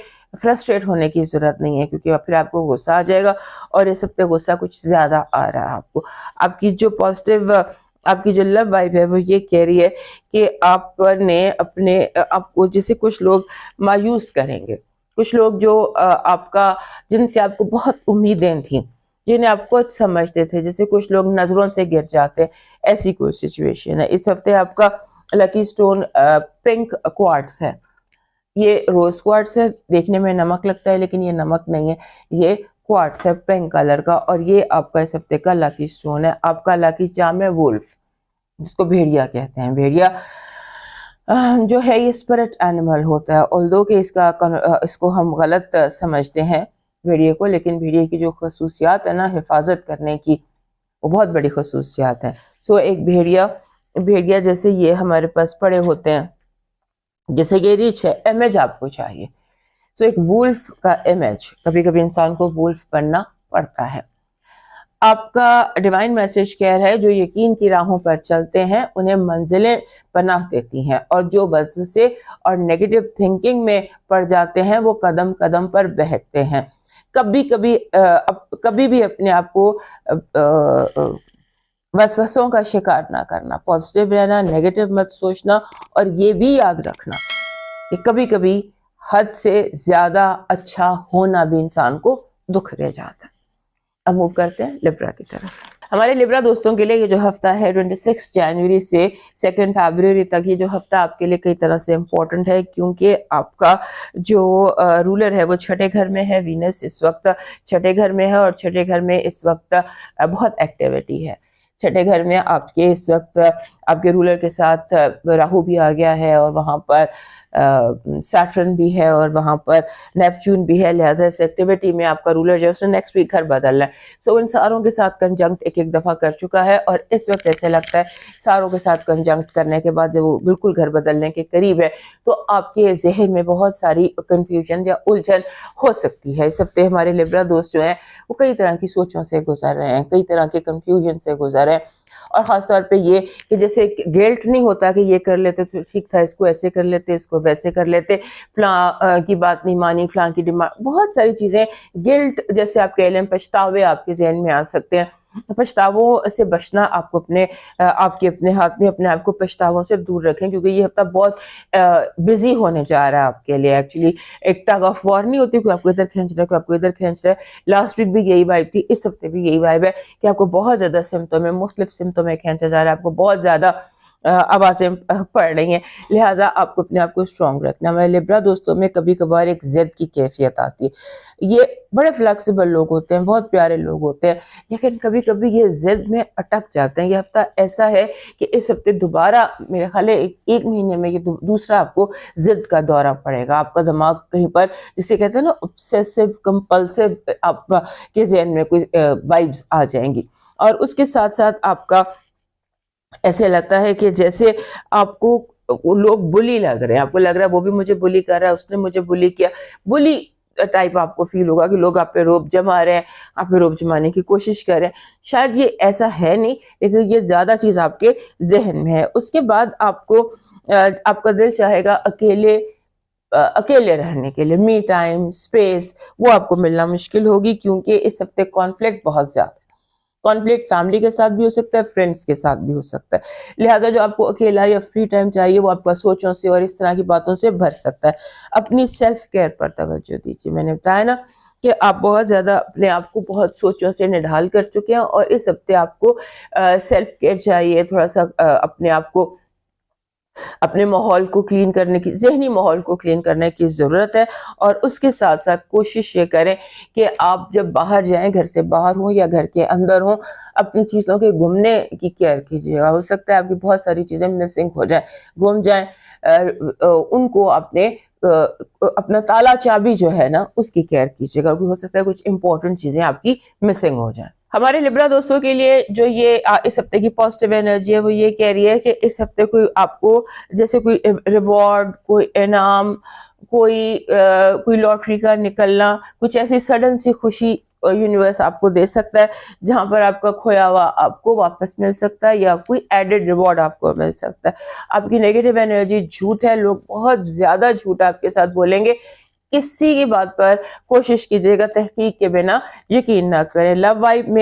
فرسٹریٹ ہونے کی ضرورت نہیں ہے, کیونکہ پھر آپ کو غصہ آ جائے گا, اور اس ہفتے غصہ کچھ زیادہ آ رہا ہے آپ کو. آپ کی جو پازیٹیو, آپ کی جو لو وائب ہے وہ یہ کہہ رہی ہے کہ آپ نے آپ کو, جیسے کچھ لوگ مایوس کریں گے, کچھ لوگ جو آپ کا, جن سے آپ کو بہت امیدیں تھیں, جنہیں آپ کو سمجھتے تھے, جیسے کچھ لوگ نظروں سے گر جاتے, ایسی کوئی سچویشن ہے. اس ہفتے آپ کا لکی سٹون پنک کوارٹز ہے. یہ روز کوارٹز ہے, دیکھنے میں نمک لگتا ہے لیکن یہ نمک نہیں ہے, یہ کوارٹز ہے پنک کلر کا, اور یہ آپ کا اس ہفتے کا لکی سٹون ہے. آپ کا لکی چارم ہے وولف, جس کو بھیڑیا کہتے ہیں. بھیڑیا جو ہے یہ اسپرٹ اینیمل ہوتا ہے, although کہ اس کو ہم غلط سمجھتے ہیں بھیڑیے کو, لیکن بھیڑیے کی جو خصوصیات ہے نا حفاظت کرنے کی, وہ بہت بڑی خصوصیات ہیں. سو ایک بھیڑیا جیسے یہ ہمارے پاس پڑے ہوتے ہیں, جیسے یہ ریچھ ہے, امیج آپ کو چاہیے. سو ایک وولف کا امیج, کبھی کبھی انسان کو وولف بننا پڑتا ہے. آپ کا ڈیوائن میسج کہہ رہا ہے جو یقین کی راہوں پر چلتے ہیں انہیں منزلیں پناہ دیتی ہیں, اور جو وسوسے اور نیگیٹو تھنکنگ میں پڑ جاتے ہیں وہ قدم قدم پر بہکتے ہیں. کبھی بھی اپنے آپ کو وسوسوں کا شکار نہ کرنا, پازیٹیو رہنا, نیگیٹو مت سوچنا, اور یہ بھی یاد رکھنا کہ کبھی کبھی حد سے زیادہ اچھا ہونا بھی انسان کو دکھ دے جاتا ہے. اب موو کرتے ہیں لبرا کی طرف. ہمارے لبرا دوستوں کے لیے یہ جو ہفتہ ہے 26 جنوری سے 2 فیبروری تک, یہ جو ہفتہ آپ کے لیے کئی طرح سے امپورٹنٹ ہے, کیونکہ آپ کا جو رولر ہے وہ چھٹے گھر میں ہے. وینس اس وقت چھٹے گھر میں ہے, اور چھٹے گھر میں اس وقت بہت ایکٹیویٹی ہے. چھٹے گھر میں آپ کے اس وقت آپ کے رولر کے ساتھ راہو بھی آ گیا ہے, اور وہاں پر سیٹرن بھی ہے, اور وہاں پر نیپچون بھی ہے. لہٰذا اس ایکٹیویٹی میں آپ کا رولر جو ہے نیکسٹ ویک گھر بدل رہا ہے. سو ان ساروں کے ساتھ کنجنکٹ ایک دفعہ کر چکا ہے, اور اس وقت ایسے لگتا ہے ساروں کے ساتھ کنجنکٹ کرنے کے بعد جب وہ بالکل گھر بدلنے کے قریب ہے تو آپ کے ذہن میں بہت ساری کنفیوژن یا الجھن ہو سکتی ہے. اس ہفتے ہمارے لبرا دوست جو ہیں وہ کئی طرح کی سوچوں سے گزر رہے ہیں, کئی طرح کے کنفیوژن سے گزر رہے ہیں, اور خاص طور پہ یہ کہ جیسے گلٹ نہیں ہوتا کہ یہ کر لیتے تو ٹھیک تھا, اس کو ایسے کر لیتے, اس کو ویسے کر لیتے, فلاں کی بات نہیں مانی, فلاں کی ڈیمانڈ, بہت ساری چیزیں گلٹ جیسے آپ کہہ لیں, پچھتاوے آپ کے ذہن میں آ سکتے ہیں. پچھتاووں سے بچنا آپ کو آپ کے اپنے ہاتھ میں, اپنے آپ کو پچھتاووں سے دور رکھیں, کیونکہ یہ ہفتہ بہت بزی ہونے جا رہا ہے آپ کے لیے. ایکچولی ایک ٹگ آف وار نہیں ہوتی, کوئی آپ کو ادھر کھینچ رہا ہے, کوئی آپ کو ادھر کھینچ رہا ہے. لاسٹ ویک بھی یہی وائب تھی, اس ہفتے بھی یہی وائب ہے کہ آپ کو بہت زیادہ سمتوں میں, مختلف سمتوں میں کھینچا جا رہا ہے, آپ کو بہت زیادہ آوازیں پڑ رہی ہیں. لہٰذا آپ کو اپنے آپ کو اسٹرانگ رکھنا. ہمارے لبرا دوستوں میں کبھی کبھار ایک ضد کی کیفیت آتی ہے. یہ بڑے فلیکسیبل لوگ ہوتے ہیں, بہت پیارے لوگ ہوتے ہیں, لیکن کبھی کبھی یہ ضد میں اٹک جاتے ہیں. یہ ہفتہ ایسا ہے کہ اس ہفتے دوبارہ میرے خیال ہے ایک مہینے میں یہ دوسرا آپ کو ضد کا دورہ پڑے گا. آپ کا دماغ کہیں پر, جسے کہتے ہیں نا obsessive compulsive, آپ کے ذہن میں کوئی وائبز آ جائیں گی, اور اس کے ساتھ ساتھ آپ کا ایسے لگتا ہے کہ جیسے آپ کو لوگ بلی لگ رہے ہیں, آپ کو لگ رہا ہے وہ بھی مجھے بلی کر رہا ہے, اس نے مجھے بلی کیا, بلی ٹائپ آپ کو فیل ہوگا کہ لوگ آپ پہ روب جما رہے ہیں, آپ پہ روب جمانے کی کوشش کر رہے ہیں. شاید یہ ایسا ہے نہیں, لیکن یہ زیادہ چیز آپ کے ذہن میں ہے. اس کے بعد آپ کا دل چاہے گا اکیلے اکیلے رہنے کے لیے می ٹائم اسپیس وہ آپ کو ملنا مشکل ہوگی، کیونکہ اس ہفتے کانفلکٹ بہت زیادہ ہے. کانفلکٹ فیملی کے ساتھ بھی ہو سکتا ہے، فرینڈس کے ساتھ بھی ہو سکتا ہے. لہٰذا جو آپ کو اکیلا یا فری ٹائم چاہیے وہ آپ کا سوچوں سے اور اس طرح کی باتوں سے بھر سکتا ہے. اپنی سیلف کیئر پر توجہ دیجیے. میں نے بتایا نا کہ آپ بہت زیادہ اپنے آپ کو بہت سوچوں سے نڈھال کر چکے ہیں، اور اس ہفتے آپ کو سیلف کیئر چاہیے. تھوڑا سا اپنے آپ کو، اپنے ماحول کو کلین کرنے کی، ذہنی ماحول کو کلین کرنے کی ضرورت ہے. اور اس کے ساتھ ساتھ کوشش یہ کریں کہ آپ جب باہر جائیں، گھر سے باہر ہوں یا گھر کے اندر ہوں، اپنی چیزوں کے گمنے کی کیئر کیجیے گا. ہو سکتا ہے آپ کی بہت ساری چیزیں مسنگ ہو جائیں، گم جائیں. ان کو اپنا تالا چابی جو ہے نا اس کی کیئر کیجیے گا. ہو سکتا ہے کچھ امپورٹنٹ چیزیں آپ کی مسنگ ہو جائیں. ہمارے لبرا دوستوں کے لیے جو یہ اس ہفتے کی پازیٹیو انرجی ہے وہ یہ کہہ رہی ہے کہ اس ہفتے کوئی آپ کو جیسے کوئی ریوارڈ، کوئی انعام، کوئی لاٹری کا نکلنا، کچھ ایسی سڈن سی خوشی یونیورس آپ کو دے سکتا ہے جہاں پر آپ کا کھویا ہوا آپ کو واپس مل سکتا ہے، یا کوئی ایڈڈ ریوارڈ آپ کو مل سکتا ہے. آپ کی نیگیٹو انرجی جھوٹ ہے. لوگ بہت زیادہ جھوٹ آپ کے ساتھ بولیں گے. کسی کی بات پر کوشش کیجیے گا تحقیق کے بنا یقین نہ کریں. لو وائب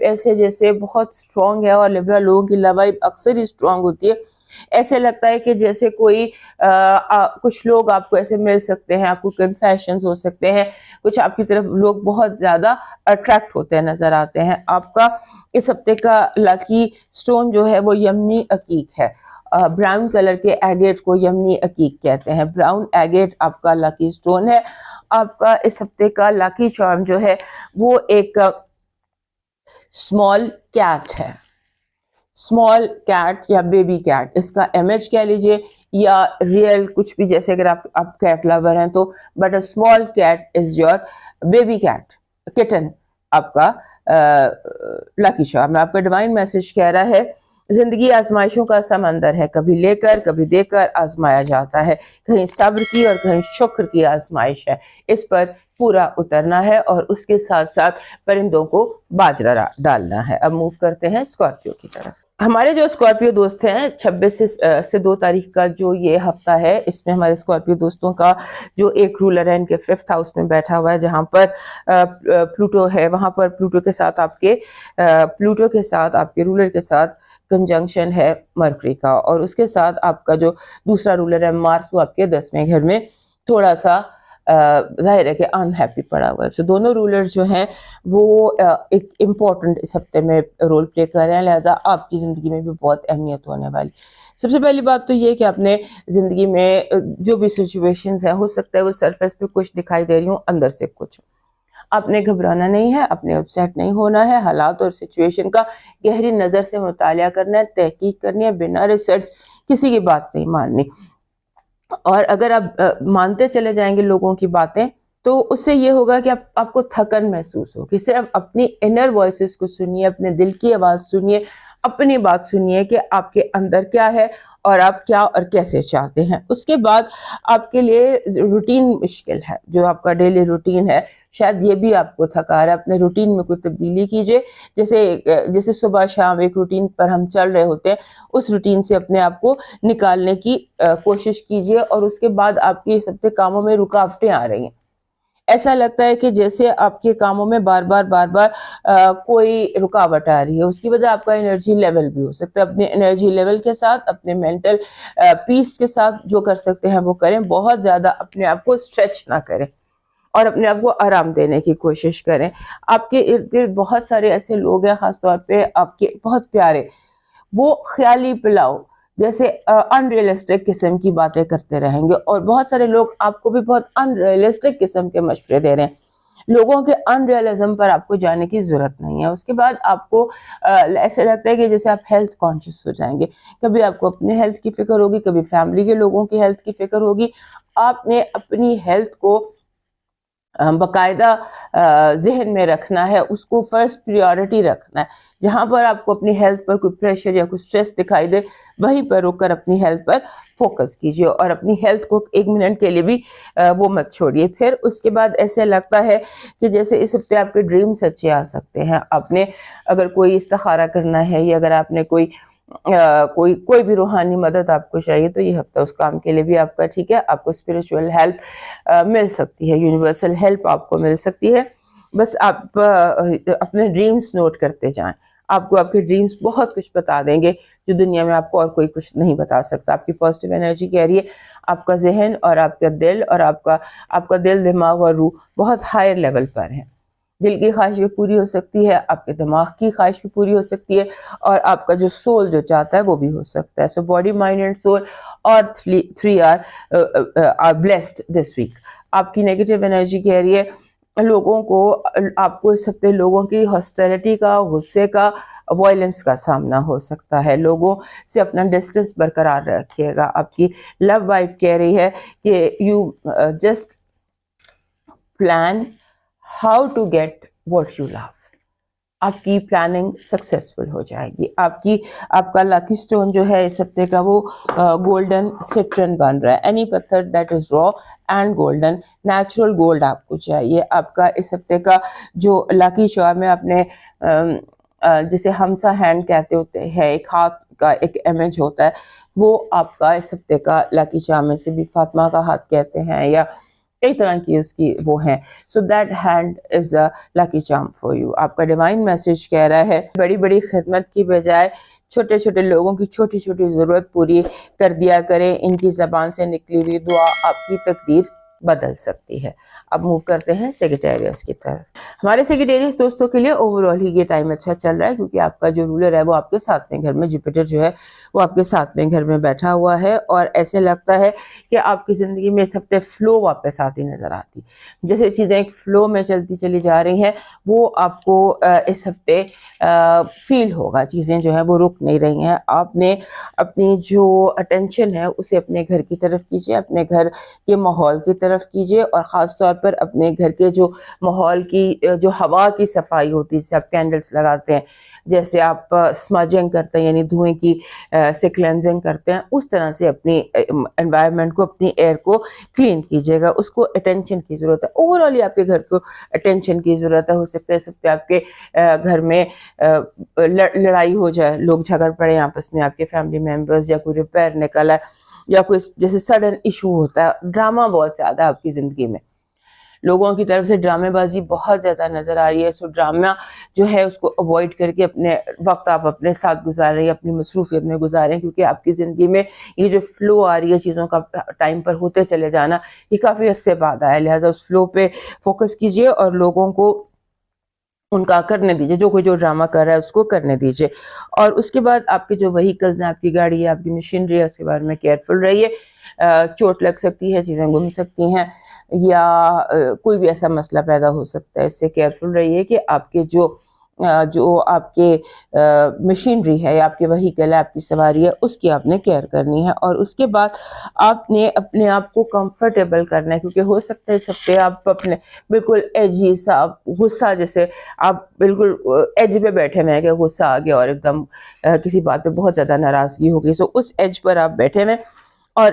ایسے جیسے بہت سٹرونگ ہے، اور لبرل لوگوں کی لو وائب اکثر ہی سٹرونگ ہوتی ہے. ایسے لگتا ہے کہ جیسے کوئی کچھ لوگ آپ کو ایسے مل سکتے ہیں، آپ کو کنفیشنز ہو سکتے ہیں، کچھ آپ کی طرف لوگ بہت زیادہ اٹریکٹ ہوتے نظر آتے ہیں. آپ کا اس ہفتے کا لکی سٹون جو ہے وہ یمنی عقیق ہے. براؤن کلر کے ایگیٹ کو یمنی عقیق کہتے ہیں. براؤن ایگیٹ آپ کا لکی سٹون ہے. آپ کا اس ہفتے کا لکی چارم جو ہے وہ ایک اسمال کیٹ ہے. اسمال کیٹ یا بیبی کیٹ، اس کا امیج کہہ لیجئے یا ریئل کچھ بھی، جیسے اگر آپ کیٹ لور ہیں تو، but small cat is your baby cat, kitten آپ کا لکی چارم. آپ کا ڈیوائن میسج کہہ رہا ہے زندگی آزمائشوں کا سمندر ہے، کبھی لے کر کبھی دے کر آزمایا جاتا ہے. کہیں صبر کی اور کہیں شکر کی آزمائش ہے. اس پر پورا اترنا ہے اور اس کے ساتھ ساتھ پرندوں کو باجرا ڈالنا ہے. اب موو کرتے ہیں اسکارپیو کی طرف. ہمارے جو اسکارپیو دوست ہیں 26 سے 2 تاریخ کا جو یہ ہفتہ ہے، اس میں ہمارے اسکارپیو دوستوں کا جو ایک رولر ہے ان کے 5th ہاؤس میں بیٹھا ہوا ہے، جہاں پر پلوٹو ہے. وہاں پر پلوٹو کے ساتھ آپ کے رولر کے ساتھ کنجنکشن ہے مرکری کا، اور اس کے ساتھ آپ کا جو دوسرا رولر ہے مارس وہ آپ کے 10ویں گھر میں تھوڑا سا ظاہر ہے کہ انہیپی پڑا ہوا ہے. تو دونوں رولر جو ہیں وہ ایک امپورٹنٹ اس ہفتے میں رول پلے کر رہے ہیں، لہٰذا آپ کی زندگی میں بھی بہت اہمیت ہونے والی. سب سے پہلی بات تو یہ کہ اپنے زندگی میں جو بھی سچویشنز ہیں، ہو سکتا ہے وہ سرفیس پہ کچھ دکھائی دے رہی ہوں، اندر سے کچھ. آپ نے گھبرانا نہیں ہے، اپنے اپسیٹ نہیں ہونا ہے. حالات اور سچویشن کا گہری نظر سے مطالعہ کرنا ہے، تحقیق کرنی ہے، بنا ریسرچ کسی کی بات نہیں ماننی. اور اگر آپ مانتے چلے جائیں گے لوگوں کی باتیں تو اس سے یہ ہوگا کہ آپ کو تھکن محسوس ہوگی. صرف اپنی انر وائسز کو سنیے، اپنے دل کی آواز سنیے، اپنی بات سنیے کہ آپ کے اندر کیا ہے اور آپ کیا اور کیسے چاہتے ہیں. اس کے بعد آپ کے لیے روٹین مشکل ہے، جو آپ کا ڈیلی روٹین ہے شاید یہ بھی آپ کو تھکا رہا ہے. اپنے روٹین میں کوئی تبدیلی کیجئے. جیسے صبح شام ایک روٹین پر ہم چل رہے ہوتے ہیں، اس روٹین سے اپنے آپ کو نکالنے کی کوشش کیجئے. اور اس کے بعد آپ کے سب کے کاموں میں رکاوٹیں آ رہی ہیں. ایسا لگتا ہے کہ جیسے آپ کے کاموں میں بار بار کوئی رکاوٹ آ رہی ہے. اس کی وجہ آپ کا انرجی لیول بھی ہو سکتا ہے. اپنے انرجی لیول کے ساتھ، اپنے مینٹل پیس کے ساتھ جو کر سکتے ہیں وہ کریں. بہت زیادہ اپنے آپ کو اسٹریچ نہ کریں اور اپنے آپ کو آرام دینے کی کوشش کریں. آپ کے ارد گرد بہت سارے ایسے لوگ ہیں، خاص طور پہ آپ کے بہت پیارے، وہ خیالی پلاؤ جیسے انریلسٹک قسم کی باتیں کرتے رہیں گے، اور بہت سارے لوگ آپ کو بھی بہت انریلسٹک قسم کے مشورے دے رہے ہیں. لوگوں کے انریلزم پر آپ کو جانے کی ضرورت نہیں ہے. اس کے بعد آپ کو ایسے لگتا ہے کہ جیسے آپ ہیلتھ کانشیس ہو جائیں گے. کبھی آپ کو اپنے ہیلتھ کی فکر ہوگی، کبھی فیملی کے لوگوں کی ہیلتھ کی فکر ہوگی. آپ نے اپنی ہیلتھ کو باقاعدہ ذہن میں رکھنا ہے، اس کو فرسٹ پریورٹی رکھنا ہے. جہاں پر آپ کو اپنی ہیلتھ پر کوئی پریشر یا کوئی سٹریس دکھائی دے، وہیں پر رک کر اپنی ہیلتھ پر فوکس کیجیے اور اپنی ہیلتھ کو 1 منٹ کے لیے بھی وہ مت چھوڑیے. پھر اس کے بعد ایسے لگتا ہے کہ جیسے اس ہفتے آپ کے ڈریم سچے آ سکتے ہیں. آپ نے اگر کوئی استخارہ کرنا ہے، یا اگر آپ نے کوئی کوئی بھی روحانی مدد آپ کو چاہیے تو یہ ہفتہ اس کام کے لیے بھی آپ کا ٹھیک ہے. آپ کو اسپریچول ہیلپ مل سکتی ہے, یونیورسل ہیلپ آپ کو مل سکتی ہے. بس آپ اپنے ڈریمز نوٹ کرتے جائیں, آپ کو آپ کے ڈریمز بہت کچھ بتا دیں گے جو دنیا میں آپ کو اور کوئی کچھ نہیں بتا سکتا. آپ کی پازیٹیو انرجی کہہ رہی ہے آپ کا ذہن اور آپ کا دل اور آپ کا دل, دماغ اور روح بہت ہائر لیول پر ہے. دل کی خواہش بھی پوری ہو سکتی ہے, آپ کے دماغ کی خواہش بھی پوری ہو سکتی ہے, اور آپ کا جو سول جو چاہتا ہے وہ بھی ہو سکتا ہے. So body, mind and civil اور 3 آر بلیسڈ دس ویک. آپ کی نیگیٹو انرجی کہہ رہی ہے لوگوں کو, آپ کو اس ہفتے لوگوں کی ہاسٹیلٹی کا, غصے کا, وائلنس کا سامنا ہو سکتا ہے. لوگوں سے اپنا ڈسٹینس برقرار رکھیے گا. آپ کی لو وائب کہہ رہی ہے کہ you just plan how to get what you love. آپ کی پلاننگ سکسیسفل ہو جائے گی. آپ کا لاکی سٹون جو ہے اس ہفتے کا وہ گولڈن سٹرن بن رہا ہے. اینی پتھر دیٹ از را اینڈ گولڈن, نیچرل گولڈ آپ کو چاہیے. آپ کا اس ہفتے کا جو لاکی چارم ہے, اپنے جسے ہمسا ہینڈ کہتے ہوتے ہیں, ایک ہاتھ کا ایک امیج ہوتا ہے, وہ آپ کا اس ہفتے کا لاکی چارم ہے. سے بھی فاطمہ کا ہاتھ کہتے ہیں یا کئی طرح کی اس کی وہ ہیں. So that hand is a lucky charm for you. آپ کا ڈیوائن میسج کہہ رہا ہے بڑی بڑی خدمت کی بجائے چھوٹے چھوٹے لوگوں کی چھوٹی چھوٹی ضرورت پوری کر دیا کریں. ان کی زبان سے نکلی ہوئی دعا آپ کی تقدیر بدل سکتی ہے. اب موو کرتے ہیں سیگیٹیریس کی طرف. ہمارے سیگیٹیریس دوستوں کے لیے اوور آل ہی یہ ٹائم اچھا چل رہا ہے, کیونکہ آپ کا جو رولر ہے وہ آپ کے 7ویں گھر میں, جوپیٹر جو ہے وہ آپ کے 7ویں گھر میں بیٹھا ہوا ہے. اور ایسے لگتا ہے کہ آپ کی زندگی میں اس ہفتے فلو واپس آتی نظر آتی, جیسے چیزیں ایک فلو میں چلتی چلی جا رہی ہیں, وہ آپ کو اس ہفتے فیل ہوگا. چیزیں جو ہیں وہ رک نہیں رہی ہیں. آپ نے اپنی جو اٹینشن ہے اسے اپنے گھر کی طرف کیجیے, اپنے گھر کے ماحول کی طرف کیجیے, اور خاص طور پر اپنے گھر کے جو ماحول کی جو ہوا کی صفائی ہوتی ہے, جیسے آپ کینڈلز لگاتے ہیں, جیسے آپ اسمجنگ کرتے ہیں یعنی دھوئیں کی سے کلینزنگ کرتے ہیں, اس طرح سے اپنی انوائرمنٹ کو, اپنی ایئر کو کلین کیجیے گا. اس کو اٹینشن کی ضرورت ہے. اوور آل آپ کے گھر کو اٹینشن کی ضرورت ہے. ہو سکتا ہے اس ہفتے آپ کے گھر میں لڑائی ہو جائے, لوگ جھگڑ پڑے آپس میں, آپ کے فیملی ممبرز, یا کوئی ریپیئر نکلا ہے, یا کوئی جیسے سڈن ایشو ہوتا ہے. ڈرامہ بہت زیادہ آپ کی زندگی میں, لوگوں کی طرف سے ڈرامے بازی بہت زیادہ نظر آ رہی ہے. سو ڈرامہ جو ہے اس کو اوائڈ کر کے اپنے وقت آپ اپنے ساتھ گزار رہے ہیں, اپنی مصروفیت میں گزاریں, کیونکہ آپ کی زندگی میں یہ جو فلو آ رہی ہے چیزوں کا ٹائم پر ہوتے چلے جانا, یہ کافی عرصے بعد آیا. لہٰذا اس فلو پہ فوکس کیجیے اور لوگوں کو ان کا کرنے دیجیے, جو کوئی جو ڈرامہ کر رہا ہے اس کو کرنے دیجیے. اور اس کے بعد آپ کے جو وہیکلز ہیں, آپ کی گاڑی ہے, آپ کی مشینری ہے, اس کے بارے میں کیئرفل رہیے. چوٹ لگ سکتی ہے, چیزیں گم سکتی ہیں, یا کوئی بھی ایسا مسئلہ پیدا ہو سکتا ہے. اس سے کیئرفل رہیے کہ آپ کے جو آپ کے مشینری ہے, یا آپ کے وہیکل ہے, آپ کی سواری ہے, اس کی آپ نے کیئر کرنی ہے. اور اس کے بعد آپ نے اپنے آپ کو کمفرٹیبل کرنا ہے, کیونکہ ہو سکتا ہے اس ہفتے آپ اپنے بالکل ایجی سا غصہ, جیسے آپ بالکل ایج پہ بیٹھے ہوئے ہیں کہ غصہ آ گیا اور ایک دم کسی بات پہ بہت زیادہ ناراضگی ہو گئی. سو اس ایج پر آپ بیٹھے ہوئے, اور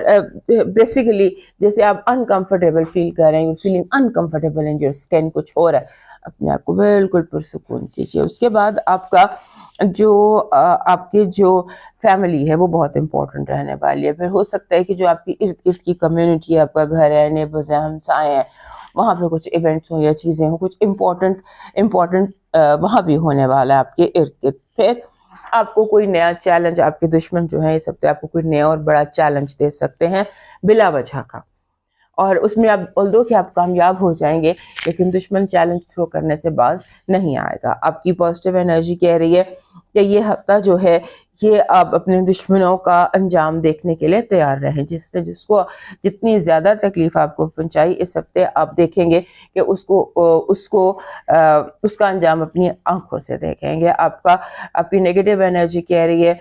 بیسیکلی جیسے آپ انکمفرٹیبل فیل کر رہے ہیں, feeling uncomfortable in your skin, کچھ ہو رہا ہے, اپنے آپ کو بالکل پرسکون کیجیے. اس کے بعد آپ کا آپ کی جو فیملی ہے وہ بہت امپورٹنٹ رہنے والی ہے. پھر ہو سکتا ہے کہ جو آپ کی ارد گرد کی کمیونٹی ہے, آپ کا گھر ہے, نیبرز ہیں, ہمسائے ہیں, وہاں پہ کچھ ایونٹس ہوں یا چیزیں ہوں, کچھ امپورٹنٹ وہاں بھی ہونے والا ہے آپ کے ارد گرد. پھر آپ کو کوئی نیا چیلنج, آپ کے دشمن جو ہیں اس ہفتے آپ کو کوئی نیا اور بڑا چیلنج دے سکتے ہیں بلا وجہ کا, اور اس میں آپ although کہ آپ کامیاب ہو جائیں گے, لیکن دشمن چیلنج تھرو کرنے سے باز نہیں آئے گا. آپ کی پازیٹیو انرجی کہہ رہی ہے کہ یہ ہفتہ جو ہے یہ آپ اپنے دشمنوں کا انجام دیکھنے کے لیے تیار رہیں. جس کو جتنی زیادہ تکلیف آپ کو پہنچائی, اس ہفتے آپ دیکھیں گے کہ اس کا انجام اپنی آنکھوں سے دیکھیں گے. آپ کی نیگیٹو انرجی کہہ رہی ہے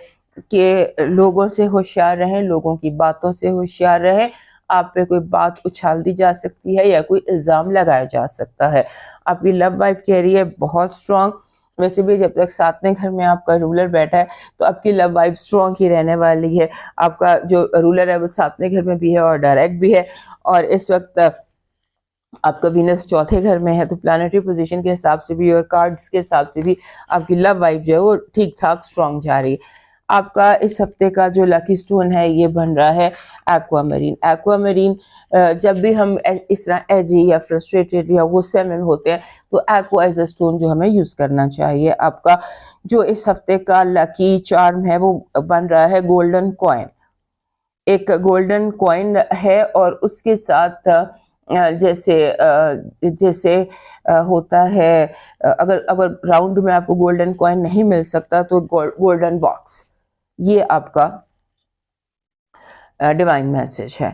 کہ لوگوں سے ہوشیار رہیں, لوگوں کی باتوں سے ہوشیار رہیں. آپ پہ کوئی بات اچھال دی جا سکتی ہے یا کوئی الزام لگایا جا سکتا ہے. آپ کی لو وائب کہہ رہی ہے بہت اسٹرانگ. ویسے بھی جب تک 7ویں گھر میں آپ کا رولر بیٹھا ہے تو آپ کی لو وائب اسٹرانگ ہی رہنے والی ہے. آپ کا جو رولر ہے وہ 7ویں گھر میں بھی ہے اور ڈائریکٹ بھی ہے, اور اس وقت آپ کا وینس 4تھے گھر میں ہے, تو پلانیٹری پوزیشن کے حساب سے بھی اور کارڈز کے حساب سے بھی آپ کی لو وائب جو ہے وہ ٹھیک ٹھاک اسٹرانگ جا رہی ہے. آپ کا اس ہفتے کا جو لکی سٹون ہے یہ بن رہا ہے ایکوا مرین. ایکوا مرین جب بھی ہم اس طرح ایجی یا فرسٹریٹڈ یا غصے میں ہوتے ہیں تو ایکوا ایز اے سٹون جو ہمیں یوز کرنا چاہیے. آپ کا جو اس ہفتے کا لکی چارم ہے وہ بن رہا ہے گولڈن کوائن. ایک گولڈن کوائن ہے اور اس کے ساتھ جیسے ہوتا ہے اگر راؤنڈ میں آپ کو گولڈن کوائن نہیں مل سکتا تو گولڈن باکس. یہ آپ کا ڈیوائن میسج ہے.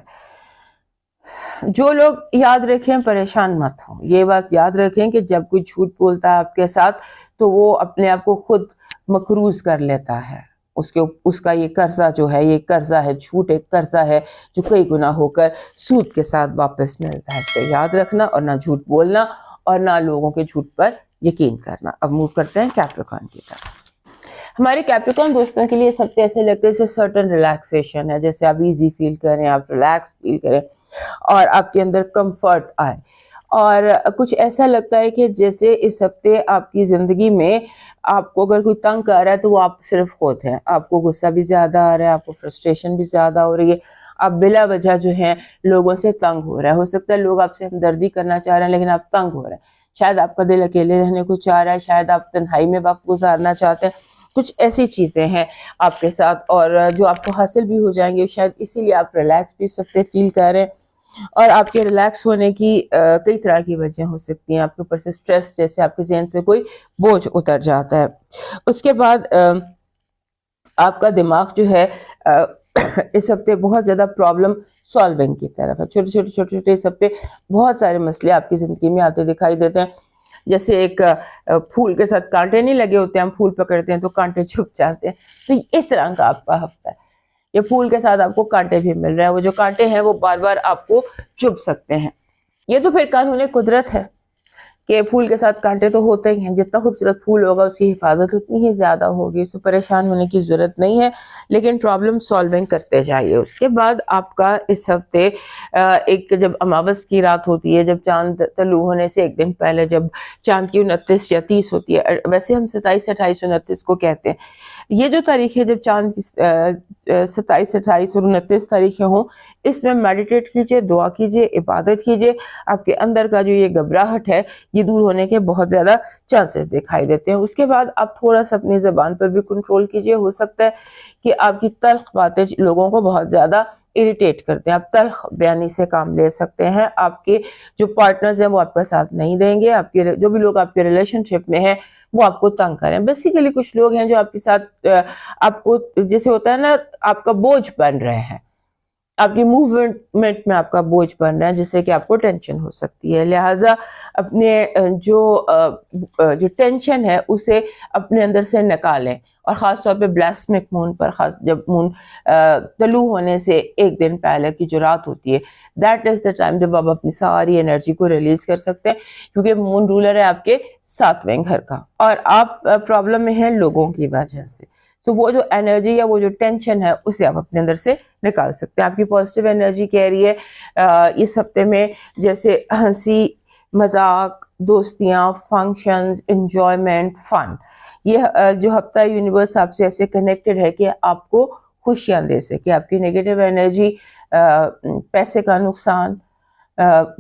جو لوگ یاد رکھیں پریشان مت ہوں. یہ بات یاد رکھیں کہ جب کوئی جھوٹ بولتا ہے آپ کے ساتھ تو وہ اپنے آپ کو خود مقروض کر لیتا ہے. اس کا یہ قرضہ جو ہے یہ قرضہ ہے, جھوٹ ایک قرضہ ہے جو کئی گنا ہو کر سود کے ساتھ واپس ملتا ہے. اس کو یاد رکھنا اور نہ جھوٹ بولنا اور نہ لوگوں کے جھوٹ پر یقین کرنا. اب موو کرتے ہیں کیپریکن کی طرف. ہمارے کیپریکن دوستوں کے لیے سب سے ایسے لگتے ہیں سرٹن ریلیکسیشن ہے, جیسے آپ ایزی فیل کریں, آپ ریلیکس فیل کریں اور آپ کے اندر کمفرٹ آئے. اور کچھ ایسا لگتا ہے کہ جیسے اس ہفتے آپ کی زندگی میں آپ کو اگر کوئی تنگ کر رہا ہے تو وہ آپ صرف خود ہیں. آپ کو غصہ بھی زیادہ آ رہا ہے, آپ کو فرسٹریشن بھی زیادہ ہو رہی ہے, آپ بلا وجہ جو ہیں لوگوں سے تنگ ہو رہا ہے. ہو سکتا ہے لوگ آپ سے ہمدردی کرنا چاہ رہے ہیں لیکن آپ تنگ ہو رہے ہیں. شاید آپ کا دل اکیلے رہنے کو چاہ رہا ہے, شاید آپ تنہائی میں وقت گزارنا چاہتے ہیں. کچھ ایسی چیزیں ہیں آپ کے ساتھ اور جو آپ کو حاصل بھی ہو جائیں گے. شاید اسی لیے آپ ریلیکس بھی سکتے فیل کر رہے ہیں. اور آپ کے ریلیکس ہونے کی کئی طرح کی وجہ ہو سکتی ہیں. آپ کے اوپر سے سٹریس, جیسے آپ کے ذہن سے کوئی بوجھ اتر جاتا ہے. اس کے بعد آپ کا دماغ جو ہے اس ہفتے بہت زیادہ پرابلم سالونگ کی طرف ہے. چھوٹے چھوٹے اس ہفتے بہت سارے مسئلے آپ کی زندگی میں آتے دکھائی دیتے ہیں. جیسے ایک پھول کے ساتھ کانٹے نہیں لگے ہوتے, ہم پھول پکڑتے ہیں تو کانٹے چھپ جاتے ہیں. تو اس طرح کا آپ کا ہفتہ ہے. یہ پھول کے ساتھ آپ کو کانٹے بھی مل رہے ہیں. وہ جو کانٹے ہیں وہ بار بار آپ کو چبھ سکتے ہیں. یہ تو پھر قانون قدرت ہے کہ پھول کے ساتھ کانٹے تو ہوتے ہی ہیں. جتنا خوبصورت پھول ہوگا اس کی حفاظت اتنی ہی زیادہ ہوگی. اس سے پریشان ہونے کی ضرورت نہیں ہے, لیکن پرابلم سالونگ کرتے جائیے. اس کے بعد آپ کا اس ہفتے ایک جب اماوس کی رات ہوتی ہے, جب چاند طلوع ہونے سے ایک دن پہلے جب چاند کی 29 یا 30 ہوتی ہے, ویسے ہم 27, 28, 29 کو کہتے ہیں. یہ جو تاریخ ہے جب چاند کی 27, 28 اور 29 تاریخیں ہوں, اس میں میڈیٹیٹ کیجئے, دعا کیجئے, عبادت کیجئے. آپ کے اندر کا جو یہ گھبراہٹ ہے یہ دور ہونے کے بہت زیادہ چانسز دکھائی دیتے ہیں. اس کے بعد آپ تھوڑا سا اپنی زبان پر بھی کنٹرول کیجئے. ہو سکتا ہے کہ آپ کی تلخ باتیں لوگوں کو بہت زیادہ اریٹیٹ کرتے ہیں. آپ تلخ بیانی سے کام لے سکتے ہیں. آپ کے جو پارٹنرز ہیں وہ آپ کا ساتھ نہیں دیں گے. آپ کے جو بھی لوگ آپ کے ریلیشن شپ میں ہیں وہ آپ کو تنگ کریں. بیسیکلی کچھ لوگ ہیں جو آپ کے ساتھ آپ کو جیسے ہوتا ہے نا آپ کا بوجھ بن رہے ہیں, آپ کی موومنٹ میں آپ کا بوجھ بن رہا ہے, جس سے کہ آپ کو ٹینشن ہو سکتی ہے. لہٰذا اپنے جو ٹینشن ہے اسے اپنے اندر سے نکالیں. اور خاص طور پہ بلاسمک مون پر, خاص جب مون طلوع ہونے سے ایک دن پہلے کی جو رات ہوتی ہے, دیٹ از دا ٹائم جب آپ اپنی ساری انرجی کو ریلیز کر سکتے ہیں, کیونکہ مون رولر ہے آپ کے 7ویں گھر کا اور آپ پرابلم میں ہیں لوگوں کی وجہ سے. تو وہ جو انرجی یا وہ جو ٹینشن ہے اسے آپ اپنے اندر سے نکال سکتے ہیں. آپ کی پازیٹیو انرجی کہہ رہی ہے اس ہفتے میں جیسے ہنسی مذاق, دوستیاں, فنکشنز, انجوائمنٹ, فن. یہ جو ہفتہ یونیورس آپ سے ایسے کنیکٹڈ ہے کہ آپ کو خوشیاں دے سکے. آپ کی نیگیٹو انرجی, پیسے کا نقصان,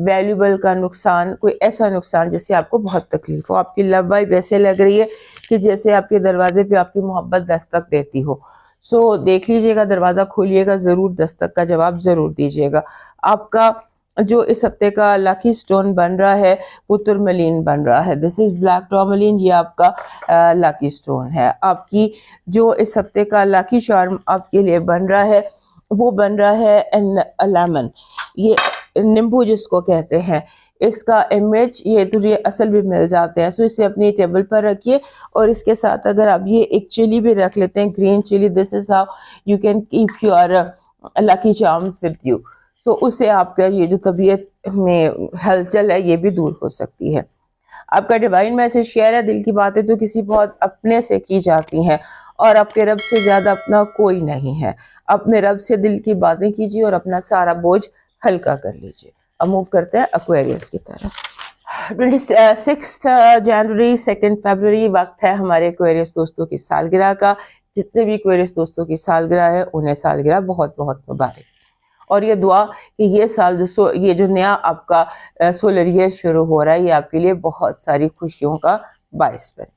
ویلیوبل کا نقصان, کوئی ایسا نقصان جس سے آپ کو بہت تکلیف ہو. آپ کی لو وائب ایسے لگ رہی ہے کہ جیسے آپ کے دروازے پہ آپ کی محبت دستک دیتی ہو. سو دیکھ لیجئے گا, دروازہ کھولیے گا ضرور, دستک کا جواب ضرور دیجئے گا. آپ کا جو اس ہفتے کا لکی سٹون بن رہا ہے وہ ترملین بن رہا ہے. دس از بلیک ٹورملین. یہ آپ کا لکی سٹون ہے. آپ کی جو اس ہفتے کا لکی چارم آپ کے لیے بن رہا ہے وہ بن رہا ہے لیمن. یہ نیمبو جس کو کہتے ہیں, اس کا امیج یہ تجھے اصل بھی مل جاتے ہیں. سو اسے اپنی ٹیبل پر رکھیے اور اس کے ساتھ اگر آپ یہ ایک چلی بھی رکھ لیتے ہیں, green chilli, this is how you can keep your lucky charms with you. تو اس سے آپ کا یہ جو طبیعت میں ہلچل ہے یہ بھی دور ہو سکتی ہے. آپ کا ڈیوائن میسج شیئر ہے, دل کی باتیں تو کسی بہت اپنے سے کی جاتی ہیں اور آپ کے رب سے زیادہ اپنا کوئی نہیں ہے. اپنے رب سے دل کی باتیں کیجیے اور اپنا سارا بوجھ ہلکا کر لیجیے. اب موو کرتے ہیں ایکویریس کی طرف. 26 جنوری 2 فیبروری وقت ہے ہمارے ایکویریس دوستوں کی سالگرہ کا. جتنے بھی ایکویریس دوستوں کی سالگرہ ہے انہیں سالگرہ بہت بہت مبارک. اور یہ دعا کہ یہ سال یہ جو نیا آپ کا سولر ایئر شروع ہو رہا ہے یہ آپ کے لیے بہت ساری خوشیوں کا باعث بنے.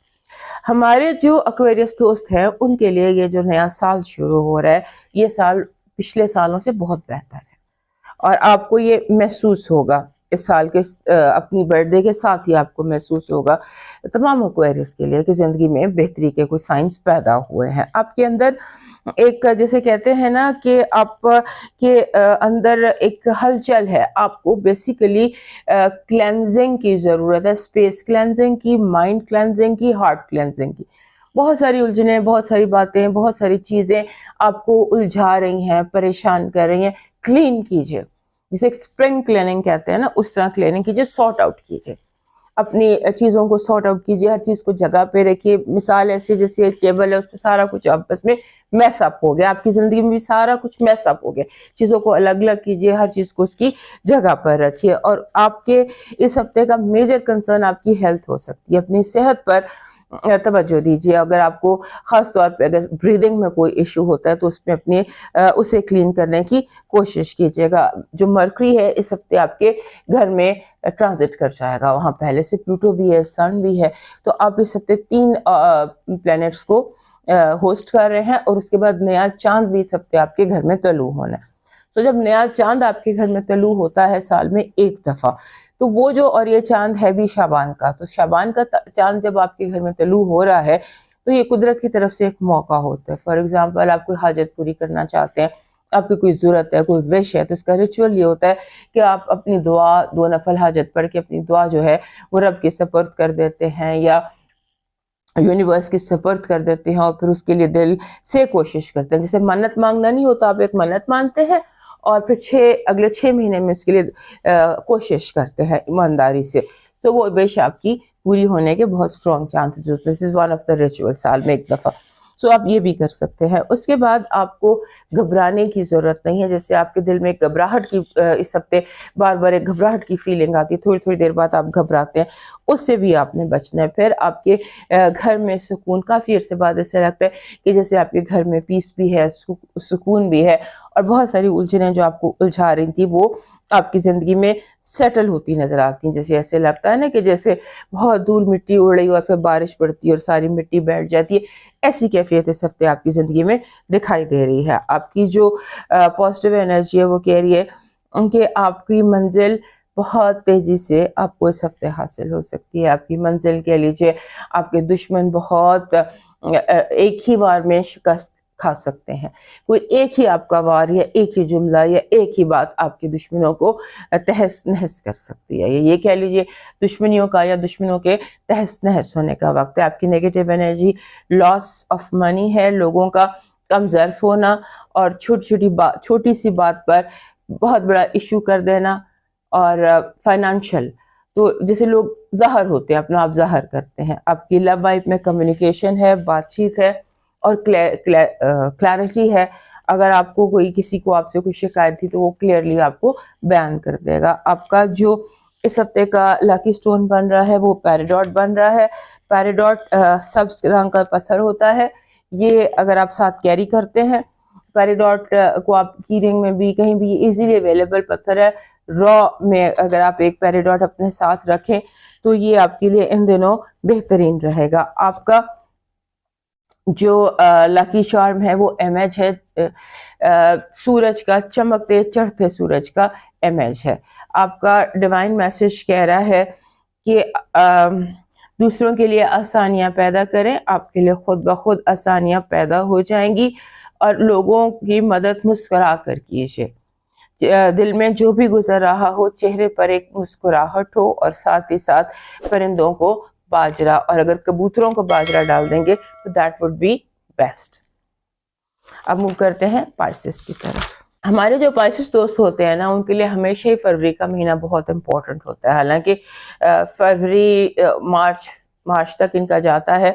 ہمارے جو ایکویریس دوست ہیں ان کے لیے یہ جو نیا سال شروع ہو رہا ہے یہ سال پچھلے سالوں سے بہت بہتر ہے، اور آپ کو یہ محسوس ہوگا اس سال کے اپنی برتھ ڈے کے ساتھ ہی آپ کو محسوس ہوگا تمام ایکویریس کے لیے کہ زندگی میں بہتری کے کچھ سائنس پیدا ہوئے ہیں. آپ کے اندر ایک جیسے کہتے ہیں نا کہ آپ کے اندر ایک ہلچل ہے، آپ کو بیسیکلی کلینزنگ کی ضرورت ہے، اسپیس کلینزنگ کی، مائنڈ کلینزنگ کی، ہارٹ کلینزنگ کی. بہت ساری الجھنیں، بہت ساری باتیں، بہت ساری چیزیں آپ کو الجھا رہی ہیں، پریشان کر رہی ہیں. کلین کیجئے، جسے ایک اسپرنگ کلیننگ کہتے ہیں نا، اس طرح کلیننگ کیجئے، سارٹ آؤٹ کیجئے، اپنی چیزوں کو سارٹ آؤٹ کیجئے، ہر چیز کو جگہ پہ رکھیے. مثال ایسے جیسے ایک ٹیبل ہے اس پہ سارا کچھ آپس میں میس اپ ہو گیا، آپ کی زندگی میں بھی سارا کچھ میس اپ ہو گیا. چیزوں کو الگ الگ کیجئے، ہر چیز کو اس کی جگہ پر رکھیے. اور آپ کے اس ہفتے کا میجر کنسرن آپ کی ہیلتھ ہو سکتی ہے. اپنی صحت پر توجہ دیجیے. اگر آپ کو خاص طور پہ اگر بریدنگ میں کوئی ایشو ہوتا ہے تو اس میں اپنے اسے کلین کرنے کی کوشش کیجیے گا. جو مرکری ہے اس ہفتے آپ کے گھر میں ٹرانزٹ کر جائے گا، وہاں پہلے سے پلوٹو بھی ہے، سن بھی ہے، تو آپ اس ہفتے 3 پلینٹس کو ہوسٹ کر رہے ہیں. اور اس کے بعد نیا چاند بھی اس ہفتے آپ کے گھر میں طلوع ہونا ہے. تو جب نیا چاند آپ کے گھر میں طلوع ہوتا ہے سال میں ایک دفعہ، تو وہ جو، اور یہ چاند ہے بھی شعبان کا، تو شعبان کا چاند جب آپ کے گھر میں طلوع ہو رہا ہے تو یہ قدرت کی طرف سے ایک موقع ہوتا ہے. فار ایگزامپل آپ کوئی حاجت پوری کرنا چاہتے ہیں، آپ کی کوئی ضرورت ہے، کوئی وش ہے، تو اس کا ریچول یہ ہوتا ہے کہ آپ اپنی دعا 2 نفل حاجت پڑھ کے اپنی دعا جو ہے وہ رب کے سپرد کر دیتے ہیں یا یونیورس کی سپرد کر دیتے ہیں، اور پھر اس کے لیے دل سے کوشش کرتے ہیں. جیسے منت مانگنا نہیں ہوتا، آپ ایک منت مانتے ہیں اور پھر اگلے 6 مہینے میں اس کے لیے کوشش کرتے ہیں ایمانداری سے، تو وہ وش آپ کی پوری ہونے کے بہت اسٹرانگ چانسز ہوتے ہیں. This is one of the ritual, سال میں ایک دفعہ. سو آپ یہ بھی کر سکتے ہیں. اس کے بعد آپ کو گھبرانے کی ضرورت نہیں ہے. جیسے آپ کے دل میں گھبراہٹ کی اس ہفتے بار بار ایک گھبراہٹ کی فیلنگ آتی ہے، تھوڑی تھوڑی دیر بعد آپ گھبراتے ہیں، اس سے بھی آپ نے بچنا ہے. پھر آپ کے گھر میں سکون، کافی عرصے بعد ایسا لگتا ہے کہ جیسے آپ کے گھر میں پیس بھی ہے، سکون بھی ہے، اور بہت ساری الجھنیں جو آپ کو الجھا رہی تھی وہ آپ کی زندگی میں سیٹل ہوتی نظر آتی ہیں. جیسے ایسے لگتا ہے نا کہ جیسے بہت دور مٹی اڑ رہی اور پھر بارش پڑتی ہے اور ساری مٹی بیٹھ جاتی ہے. ایسی کیفیت اس ہفتے آپ کی زندگی میں دکھائی دے رہی ہے. آپ کی جو پازیٹیو انرجی ہے وہ کہہ رہی ہے کہ آپ کی منزل بہت تیزی سے آپ کو اس ہفتے حاصل ہو سکتی ہے. آپ کی منزل کہہ لیجیے، آپ کے دشمن بہت ایک ہی وار میں شکست کھا سکتے ہیں. کوئی ایک ہی آپ کا وار یا ایک ہی جملہ یا ایک ہی بات آپ کے دشمنوں کو تہس نہس کر سکتی ہے. یہ کہہ لیجیے دشمنیوں کا یا دشمنوں کے تہس نہس ہونے کا وقت ہے. آپ کی negative energy loss of money ہے، لوگوں کا کم ظرف ہونا اور چھوٹی سی بات پر بہت بڑا ایشو کر دینا. اور فائنانشل، تو جیسے لوگ ظاہر ہوتے ہیں، اپنا آپ ظاہر کرتے ہیں. آپ کی لو لائف میں کمیونیکیشن ہے، بات چیت ہے اور کلیئرٹی ہے. اگر آپ کو کسی کو آپ سے کوئی شکایت تھی تو وہ کلیئرلی آپ کو بیان کر دے گا. آپ کا جو اس ہفتے کا لکی سٹون بن رہا ہے وہ پیریڈاٹ بن رہا ہے. پیریڈاٹ سبز رنگ کا پتھر ہوتا ہے. یہ اگر آپ ساتھ کیری کرتے ہیں پیریڈاٹ کو، آپ کی رنگ میں بھی کہیں بھی ایزیلی اویلیبل پتھر ہے. را میں اگر آپ ایک پیریڈاٹ اپنے ساتھ رکھیں تو یہ آپ کے لیے ان دنوں بہترین رہے گا. آپ کا جو لکی چارم ہے وہ امیج ہے سورج کا، چمکتے چڑھتے سورج کا امیج ہے. آپ کا ڈیوائن میسج کہہ رہا ہے کہ دوسروں کے لیے آسانیاں پیدا کریں، آپ کے لیے خود بخود آسانیاں پیدا ہو جائیں گی. اور لوگوں کی مدد مسکرا کر کیجیے. دل میں جو بھی گزر رہا ہو چہرے پر ایک مسکراہٹ ہو، اور ساتھ ہی ساتھ پرندوں کو باجرا، اور اگر کبوتروں کو باجرا ڈال دیں گے تو دیٹ وڈ بی بیسٹ. اب موو کرتے ہیں پائسس کی طرف. ہمارے جو پائسس دوست ہوتے ہیں نا ان کے لیے ہمیشہ ہی فروری کا مہینہ بہت امپورٹنٹ ہوتا ہے. حالانکہ فروری مارچ تک ان کا جاتا ہے،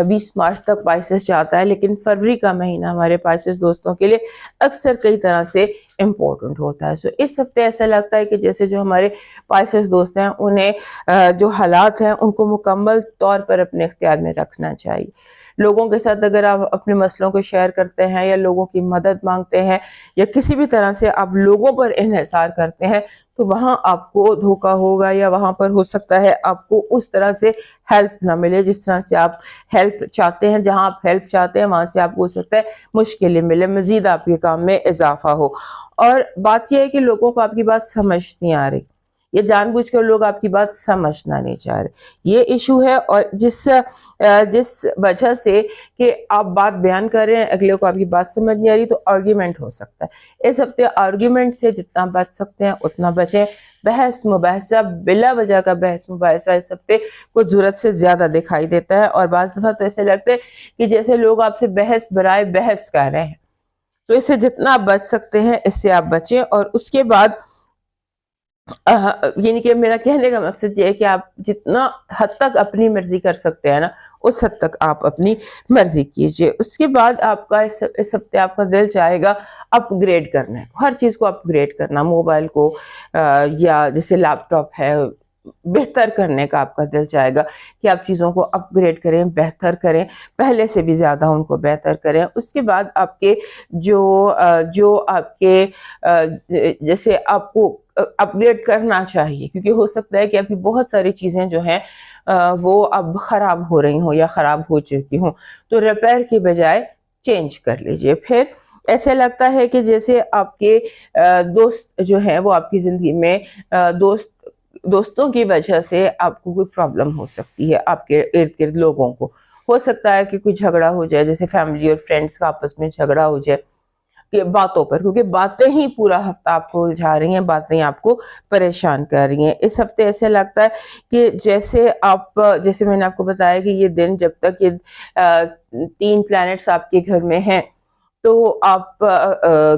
20 مارچ تک پائسس جاتا ہے، لیکن فروری کا مہینہ ہمارے پائسس دوستوں کے لیے اکثر کئی طرح سے امپورٹنٹ ہوتا ہے. سو اس ہفتے ایسا لگتا ہے کہ جیسے جو ہمارے پائسس دوست ہیں انہیں جو حالات ہیں ان کو مکمل طور پر اپنے اختیار میں رکھنا چاہیے. لوگوں کے ساتھ اگر آپ اپنے مسئلوں کو شیئر کرتے ہیں یا لوگوں کی مدد مانگتے ہیں یا کسی بھی طرح سے آپ لوگوں پر انحصار کرتے ہیں تو وہاں آپ کو دھوکا ہوگا، یا وہاں پر ہو سکتا ہے آپ کو اس طرح سے ہیلپ نہ ملے جس طرح سے آپ ہیلپ چاہتے ہیں. جہاں آپ ہیلپ چاہتے ہیں وہاں سے آپ کو ہو سکتا ہے مشکلیں ملے، مزید آپ کے کام میں اضافہ ہو. اور بات یہ ہے کہ لوگوں کو آپ کی بات سمجھ نہیں آ رہی، یہ جان بوجھ کر لوگ آپ کی بات سمجھنا نہیں چاہ رہے، یہ ایشو ہے. اور جس وجہ سے کہ آپ بات بیان کر رہے ہیں اگلے کو آپ کی بات سمجھ نہیں آ رہی تو آرگیومنٹ ہو سکتا ہے. اس ہفتے آرگیومنٹ سے جتنا بچ سکتے ہیں اتنا بچیں. بحث مباحثہ، بلا وجہ کا بحث مباحثہ اس ہفتے کو ضرورت سے زیادہ دکھائی دیتا ہے، اور بعض دفعہ تو ایسے لگتے ہیں کہ جیسے لوگ آپ سے بحث برائے بحث کر رہے ہیں. تو اس سے جتنا آپ بچ سکتے ہیں اس سے آپ بچیں. اور اس کے بعد یعنی کہ میرا کہنے کا مقصد یہ ہے کہ آپ جتنا حد تک اپنی مرضی کر سکتے ہیں نا اس حد تک آپ اپنی مرضی کیجئے. اس کے بعد آپ کا اس ہفتے آپ کا دل چاہے گا اپ گریڈ کرنا ہے، ہر چیز کو اپ گریڈ کرنا، موبائل کو یا جیسے لیپ ٹاپ ہے بہتر کرنے کا آپ کا دل چاہے گا کہ آپ چیزوں کو اپ گریڈ کریں، بہتر کریں، پہلے سے بھی زیادہ ان کو بہتر کریں. اس کے بعد آپ کے جو آپ کے جیسے آپ کو اپ گریڈ کرنا چاہیے، کیونکہ ہو سکتا ہے کہ آپ کی بہت ساری چیزیں جو ہیں وہ اب خراب ہو رہی ہوں یا خراب ہو چکی ہوں، تو ریپیئر کی بجائے چینج کر لیجئے. پھر ایسے لگتا ہے کہ جیسے آپ کے دوست جو ہیں وہ آپ کی زندگی میں دوستوں کی وجہ سے آپ کو کوئی پرابلم ہو سکتی ہے. آپ کے ارد گرد لوگوں کو ہو سکتا ہے کہ کوئی جھگڑا ہو جائے، جیسے فیملی اور فرینڈس کا آپس میں جھگڑا ہو جائے کہ باتوں پر، کیونکہ باتیں ہی پورا ہفتہ آپ کو الجھا رہی ہیں، باتیں آپ کو پریشان کر رہی ہیں. اس ہفتے ایسے لگتا ہے کہ جیسے میں نے آپ کو بتایا کہ یہ دن جب تک یہ 3 پلانٹس آپ کے گھر میں ہیں تو آپ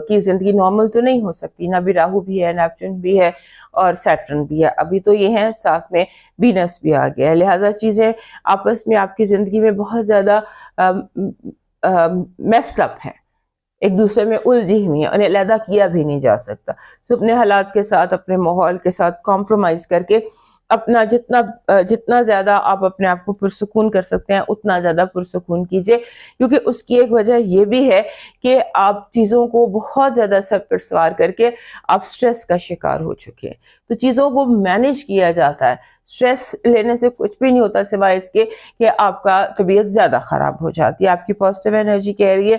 کی زندگی نارمل تو نہیں ہو سکتی. نہ بھی راہو بھی ہے، نیپچون بھی ہے اور سیٹرن بھی ہے، ابھی تو یہ ہیں، ساتھ میں وینس بھی آ گیا ہے. لہٰذا چیزیں آپس میں آپ کی زندگی میں بہت زیادہ میسڈ اپ ہے، ایک دوسرے میں الجھی ہوئی ہیں، انہیں علیحدہ کیا بھی نہیں جا سکتا. اپنے حالات کے ساتھ، اپنے ماحول کے ساتھ کمپرومائز کر کے اپنا جتنا زیادہ آپ اپنے آپ کو پرسکون کر سکتے ہیں اتنا زیادہ پرسکون کیجئے. کیونکہ اس کی ایک وجہ یہ بھی ہے کہ آپ چیزوں کو بہت زیادہ سر پر سوار کر کے آپ سٹریس کا شکار ہو چکے ہیں. تو چیزوں کو مینیج کیا جاتا ہے، سٹریس لینے سے کچھ بھی نہیں ہوتا سوائے اس کے کہ آپ کا طبیعت زیادہ خراب ہو جاتی ہے. آپ کی پازیٹیو انرجی کہہ رہی ہے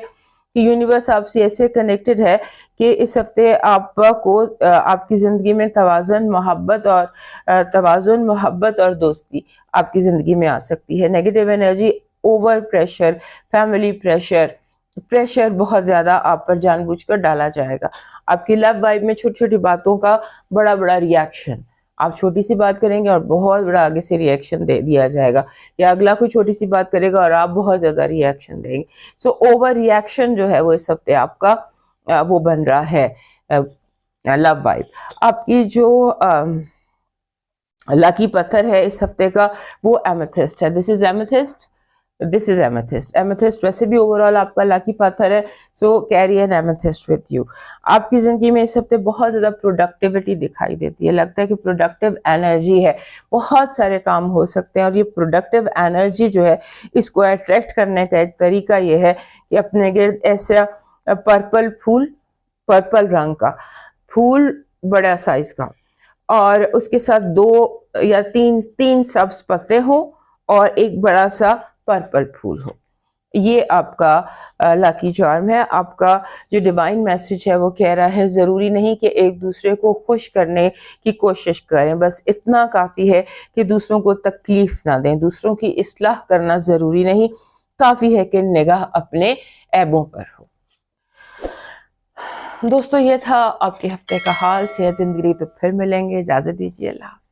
کہ یونیورس آپ سے ایسے کنیکٹڈ ہے کہ اس ہفتے آپ کو آپ کی زندگی میں توازن، محبت اور دوستی آپ کی زندگی میں آ سکتی ہے. Negative energy, over pressure, family pressure بہت زیادہ آپ پر جان بوجھ کر ڈالا جائے گا. آپ کی لو وائب میں چھوٹی چھوٹی باتوں کا بڑا ری ایکشن، آپ چھوٹی سی بات کریں گے اور بہت بڑا آگے سے ری ایکشن دے دیا جائے گا، یا اگلا کوئی چھوٹی سی بات کرے گا اور آپ بہت زیادہ ری ایکشن دیں گے. سو اوور ری ایکشن جو ہے وہ اس ہفتے آپ کا وہ بن رہا ہے لو وائب. آپ کی جو لاکی پتھر ہے اس ہفتے کا وہ ایمیتھسٹ ہے. دس از ایمیتھسٹ ویسے بھی اوورال آپ کا لاکی پتھر ہے. سو کیری این ایمیتھسٹ وتھ یو. آپ کی زندگی میں اس ہفتے بہت زیادہ پروڈکٹیوٹی دکھائی دیتی ہے، لگتا ہے کہ پروڈکٹیو انرجی ہے، بہت سارے کام ہو سکتے ہیں. اور یہ پروڈکٹیو انرجی جو ہے اس کو اٹریکٹ کرنے کا ایک طریقہ یہ ہے کہ اپنے گرد ایسا پرپل رنگ کا پھول، بڑا سائز کا، اور اس کے ساتھ 2 یا 3 سبز پتے ہوں اور ایک بڑا سا پرپل پھول ہو. یہ آپ کا لاکی چارم ہے. آپ کا جو ڈیوائن میسج ہے وہ کہہ رہا ہے ضروری نہیں کہ ایک دوسرے کو خوش کرنے کی کوشش کریں، بس اتنا کافی ہے کہ دوسروں کو تکلیف نہ دیں. دوسروں کی اصلاح کرنا ضروری نہیں، کافی ہے کہ نگاہ اپنے عیبوں پر ہو. دوستو یہ تھا آپ کے ہفتے کا حال. صحت زندگی تو پھر ملیں گے. اجازت دیجیے. اللہ حافظ.